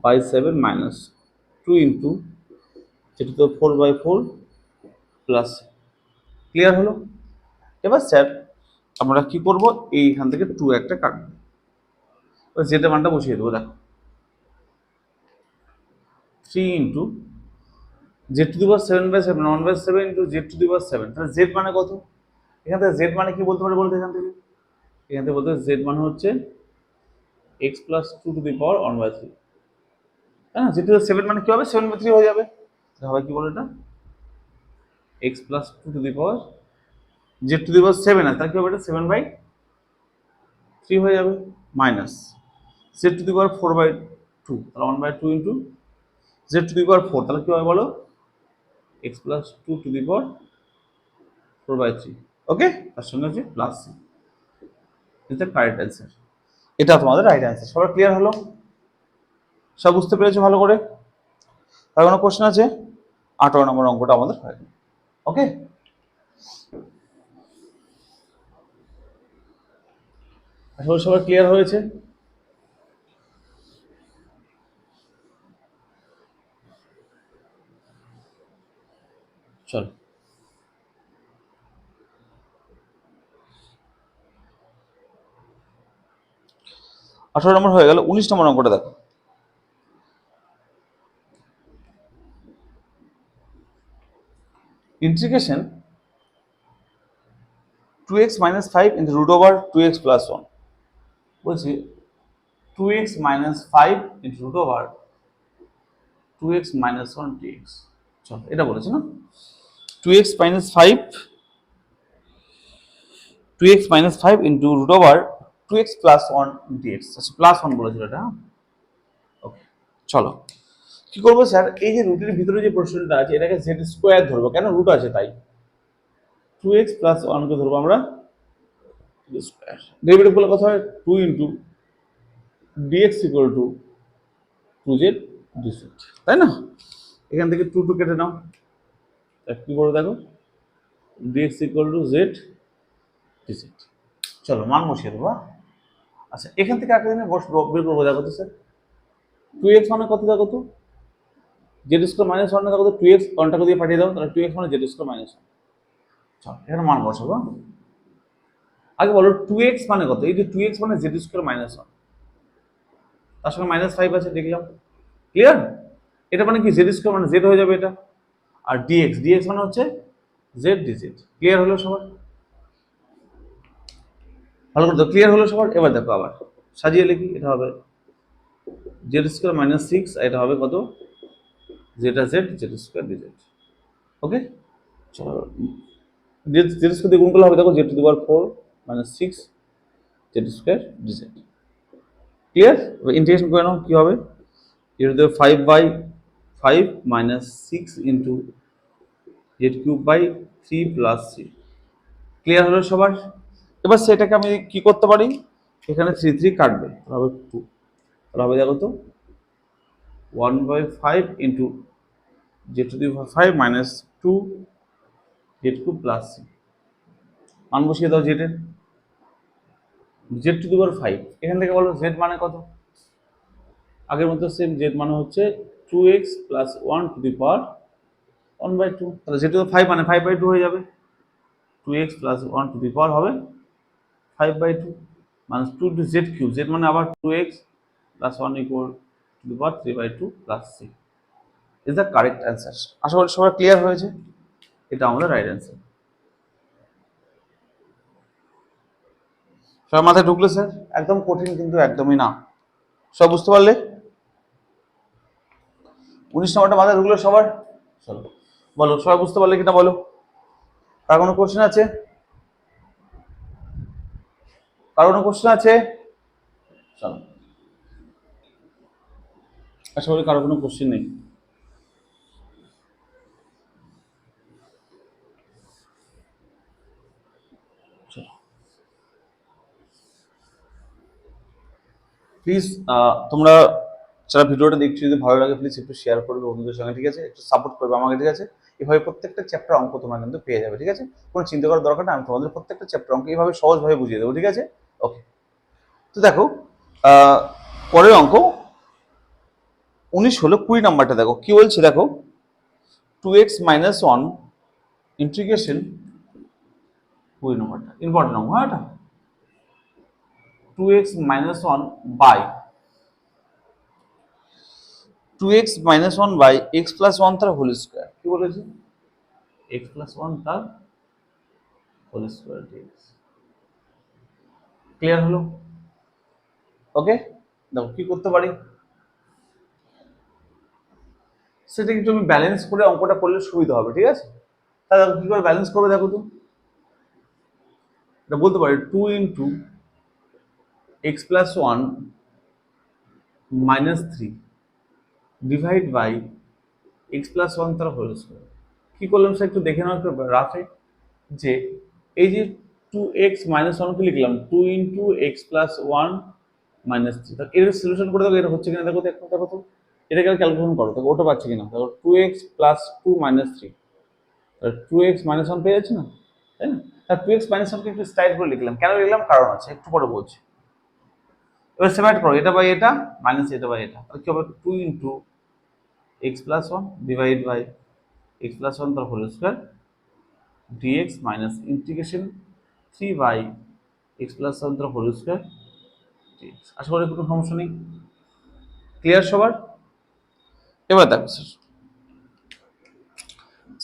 by 7 minus 2 into Z to the power 4 by 4 plus. Clear হলো? এবার স্যার আমরা কি করব, এইখান থেকে 2 একটা কাটবো, জেড মানটা বসিয়ে দেবো। দেখো 3 into Z to the power 7 by 7 1 by 7 into Z to the power 7, তাহলে জেড মানে কত, এখান থেকে জেড মানে কি বলতে পারে বলতে, এখান থেকে বলতে জেড মানে হচ্ছে x plus 2 to the power 1 by 3, তাই না? জেড টু দি পাওয়ার 7 মানে কি হবে, 7 বাই 3 হয়ে যাবে, তাহলে কি বলে এটা, X plus 2 to the power Z to the power 7 আছে, তাহলে কি হবে এটা 7 বাই 3 হয়ে যাবে, minus Z to the power 4 by 2, তাহলে 1 by 2 into Z to the power 4, তাহলে কি হবে বলো, X plus 2 to the power 4 by 3। Okay, তার সঙ্গে হচ্ছে প্লাস সি, এটা কারেক্ট অ্যান্সার, এটা তোমাদের রাইট অ্যান্সার। সবার ক্লিয়ার হলো? সব বুঝতে পেরেছো ভালো করে? আর কোনো কোশ্চেন আছে? 18 নম্বর অঙ্কটা আমাদের হয়ে গেল। ওকে, আসলে সবার ক্লিয়ার হয়েছে? চলো 18 নম্বর হয়ে গেল। 19 নম্বর অঙ্কটা দেখো, integration 2x minus 5 into root over 2x plus 1, বলছি 2x minus 5 into root over 2x minus 1 dx। চলো এটা বলেছে না, 2x minus 5 2x minus 5 into root over 2x plus 1 dx, আচ্ছা প্লাস 1 বলেছিল এটা। ওকে, চলো কি করবো স্যার, এই যে রুটের ভিতরে যে পোর্শনটা আছে এটাকে z স্কোয়ার ধরবো, কেন রুট আছে তাই, 2x plus 1 কে ধরবো আমরা স্কোয়ার, ডেরিভেটিভ বলে কথা হয় 2 into dx equal two 2z dz, তাই না? এখান থেকে 2 কেটে নাও, কি করে দেখো dx equal to z dz। চলো মান বসিয়ে দেবো। আচ্ছা এখান থেকে একটা জিনিস বের করবো, দেখো তো স্যার 2x মানে কত, দেখো তো z স্কোয়ার মাইনাস 1 দেখো তো 2x 1টাকে দিয়ে পাঠিয়ে দাও, তাহলে 2x মানে z স্কোয়ার মাইনাস 1। চলো এখানে মান বসাবো। আগে বলো 2x মানে কত, এই যে 2x মানে z স্কোয়ার মাইনাস 1, তার সঙ্গে মাইনাস 5 আছে দেখলাম। ক্লিয়ার? এটা মানে কি z স্কোয়ার মানে z হয়ে যাবে এটা, আর dx মানে হচ্ছে z dz। ক্লিয়ার হলো সবার? ভালো করে তো ক্লিয়ার হলো সবার? এবার দেখো আবার সাজিয়ে লিখি, এটা হবে z স্কোয়ার মাইনাস 6, এটা হবে কত, যেটা z স্কোয়ার dz। ওকে, চলো z স্কোয়ার দিয়ে গুণ করলে হবে দেখো z to the power 4 minus 6 z square dz। Clear? এবার ইন্টিগ্রেশন করে নাও, কি হবে, z to the power 5 by 5 minus 6 into z cube by 3 plus 3। Clear হলো সবার? এবার সেটাকে আমি কি করতে পারি, এখানে 3 3 কাটবে, হবে 2, তাহলে হবে দেখো তো 1 by 5 into z to the power 5 minus 2 z cube plus 3। মান বসিয়ে দাও জেড এর, z টু দি পাওয়ার 5, এখান থেকে বলো z মানে কত, আগের মতো সেম z মানে হচ্ছে 2x plus 1 to the power 1 by 2, তাহলে z টু দি পাওয়ার 5 মানে 5 বাই 2 হয়ে যাবে, 2x plus 1 to the power হবে 5 by 2 minus 2 to z cube, z মানে আবার 2x plus 1 equal to the power 3 by 2 plus 3 is the correct answer. আশা করি সবার ক্লিয়ার হয়েছে, এটা আমাদের রাইট অ্যান্সার। সবার মাথায় ঢুকলো স্যার? একদম কঠিন কিন্তু একদমই না। সব বুঝতে পারলে? 19 নম্বরটা মাথায় ঢুকলো সবার? চলো বলো, সবাই বুঝতে পারলে কিনা বলো? কার কোনো কোশ্চেন আছে? কার কোনো কোশ্চেন আছে? চলো, আশা করি কারো কোনো কোশ্চেন নেই। প্লিজ তোমরা যারা ভিডিওটা দেখছো যদি ভালো লাগে প্লিজ একটু শেয়ার করবে বন্ধুদের সঙ্গে, ঠিক আছে? একটু সাপোর্ট করবে আমাকে, ঠিক আছে? এভাবে প্রত্যেকটা চ্যাপ্টার অঙ্ক তোমরা কিন্তু পেয়ে যাবে, ঠিক আছে? কোনো চিন্তা করার দরকার না, আমি তোমাদের প্রত্যেকটা চ্যাপ্টার অঙ্ক এইভাবে সহজভাবে বুঝিয়ে দেবো, ঠিক আছে? ওকে, তো দেখো পরের অঙ্ক 19 হলো 20 নাম্বারটা দেখো কি বলছে, দেখো 2x - 1 ইন্টিগ্রেশন 20 নাম্বারটা ইম্পর্টেন্ট অঙ্ক, হ্যাঁ? এটা 2x - 1 by 2x - 1 by x + 1 তার হোল স্কয়ার। কি বলেছে? x + 1 তার হোল স্কয়ার dx। ক্লিয়ার হলো? ওকে, দেখো কি করতে পারি সেটা কিন্তু আমি ব্যালেন্স করে অঙ্কটা করলে সুবিধা হবে, ঠিক আছে? তাহলে দেখো কি করে ব্যালেন্স করবে, দেখো তো এটা বলতে পারি 2 × x + 1 - 3 ডিভাইড বাই x + 1 তার হোল স্কয়ার। কি করলাম স্যার একটু দেখে নাও একটু রাফে, যে এই যে 2x - 1 কে লিখলাম 2 × x + 1 - 3, তাহলে এর সলিউশন করে দেখো এটা হচ্ছে কিনা, দেখো তো একটু, দেখো তো এটাকে ক্যালকুলেশন করো, দেখো ওটা পাচ্ছে কিনা, দেখো 2x + 2 - 3, তাহলে 2x - 1 পেয়ে যাচ্ছে না, তাই না? তাহলে 2x - 1 কে একটু স্টাইল করে লিখলাম, কেন লিখলাম কারণ আছে, একটু পরে বলছি। এবার সেপারেট করো, এটা বাই এটা মাইনাস এটা বাই এটা, তাহলে কি হবে 2 × x + 1 ডিভাইড বাই x + 1 তার whole square dx minus integration 3 by x + 1 তার হোল স্কয়ার dx। আশা করি কোনো সমস্যা নেই, ক্লিয়ার সবার? এবার দেখো স্যার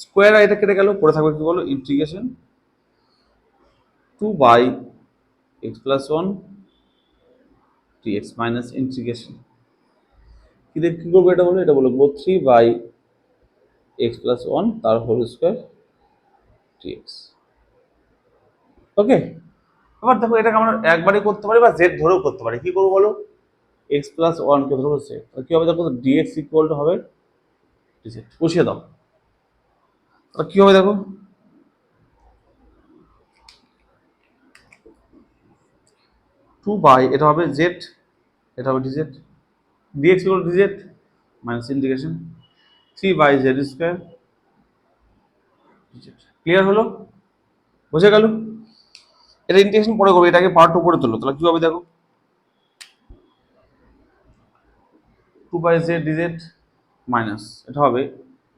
স্কোয়ার এটা কেটে গেল, পড়ে থাকবে কি বলো, integration 2 by x + 1 dx minus integration কি দেখ কি করবো এটা বলো, এটা বলবো 3 বাই x + 1 তার হোল স্কয়ার dx। ওকে, এবার দেখো এটাকে আমরা একবারই করতে পারি বা জেড ধরেও করতে পারি। কি করবো বলো, x + 1 কে ধরবো সে, কি হবে দেখো dx = হবে dz, বসিয়ে দাও, তাহলে কি হবে দেখো 2 বাই এটা হবে z, এটা হবে dz, dx = dz minus integration 3 by z square dz। Clear হলো? বুঝে গেল? এটা ইন্টিগ্রেশন পরে করবে, এটাকে পার্ট উপরে তুলো, তাহলে কি হবে দেখো 2 বাই z dz মাইনাস এটা হবে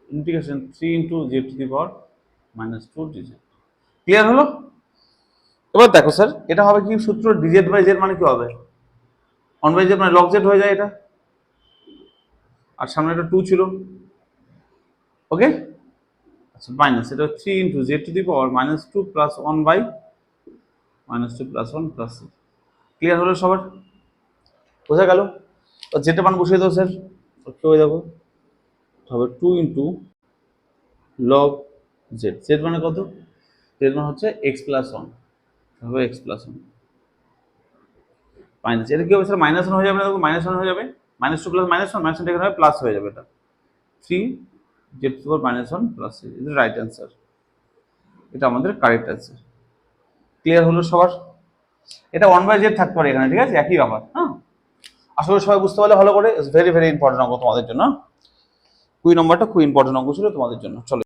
ইন্টিগ্রেশন 3 × z⁻² dz। ক্লিয়ার হলো? এবার দেখো স্যার এটা হবে কি সূত্র, dz বাই z মানে কি হবে 1 বাই z মানে log z হয়ে যায় এটা, আর সামনে একটা 2 ছিল, ওকে, আচ্ছা মাইনাস এটা 3 × z⁻² plus 1 by -2 plus 1 plus 6। Clear হলো সবার? বোঝা গেল? যেটা মান বসিয়ে দাও স্যার, কি হয়ে দেখো হবে 2 × log z, z মানে কত, z মানে হচ্ছে x + 1, হবে x + 1 মাইনাস এটা কি হবে স্যার -1 হয়ে যাবে না, দেখো -1 হয়ে যাবে, -2 প্লাস -1 -1 এখানে হবে প্লাস হয়ে যাবে, এটা 3 z⁻1 প্লাস 6, এটা রাইট অ্যান্সার, এটা আমাদের কারেক্ট অ্যান্সার। ক্লিয়ার হলো সবার? এটা 1 বাই z থাকতে পারে এখানে, ঠিক আছে, একই ব্যাপার, হ্যাঁ? আসলে সবাই বুঝতে পারলে ভালো করে, ভেরি ভেরি ইম্পর্টেন্ট অঙ্ক তোমাদের জন্য। 20 নম্বরটা খুব ইম্পর্টেন্ট অঙ্ক ছিল তোমাদের জন্য। চলো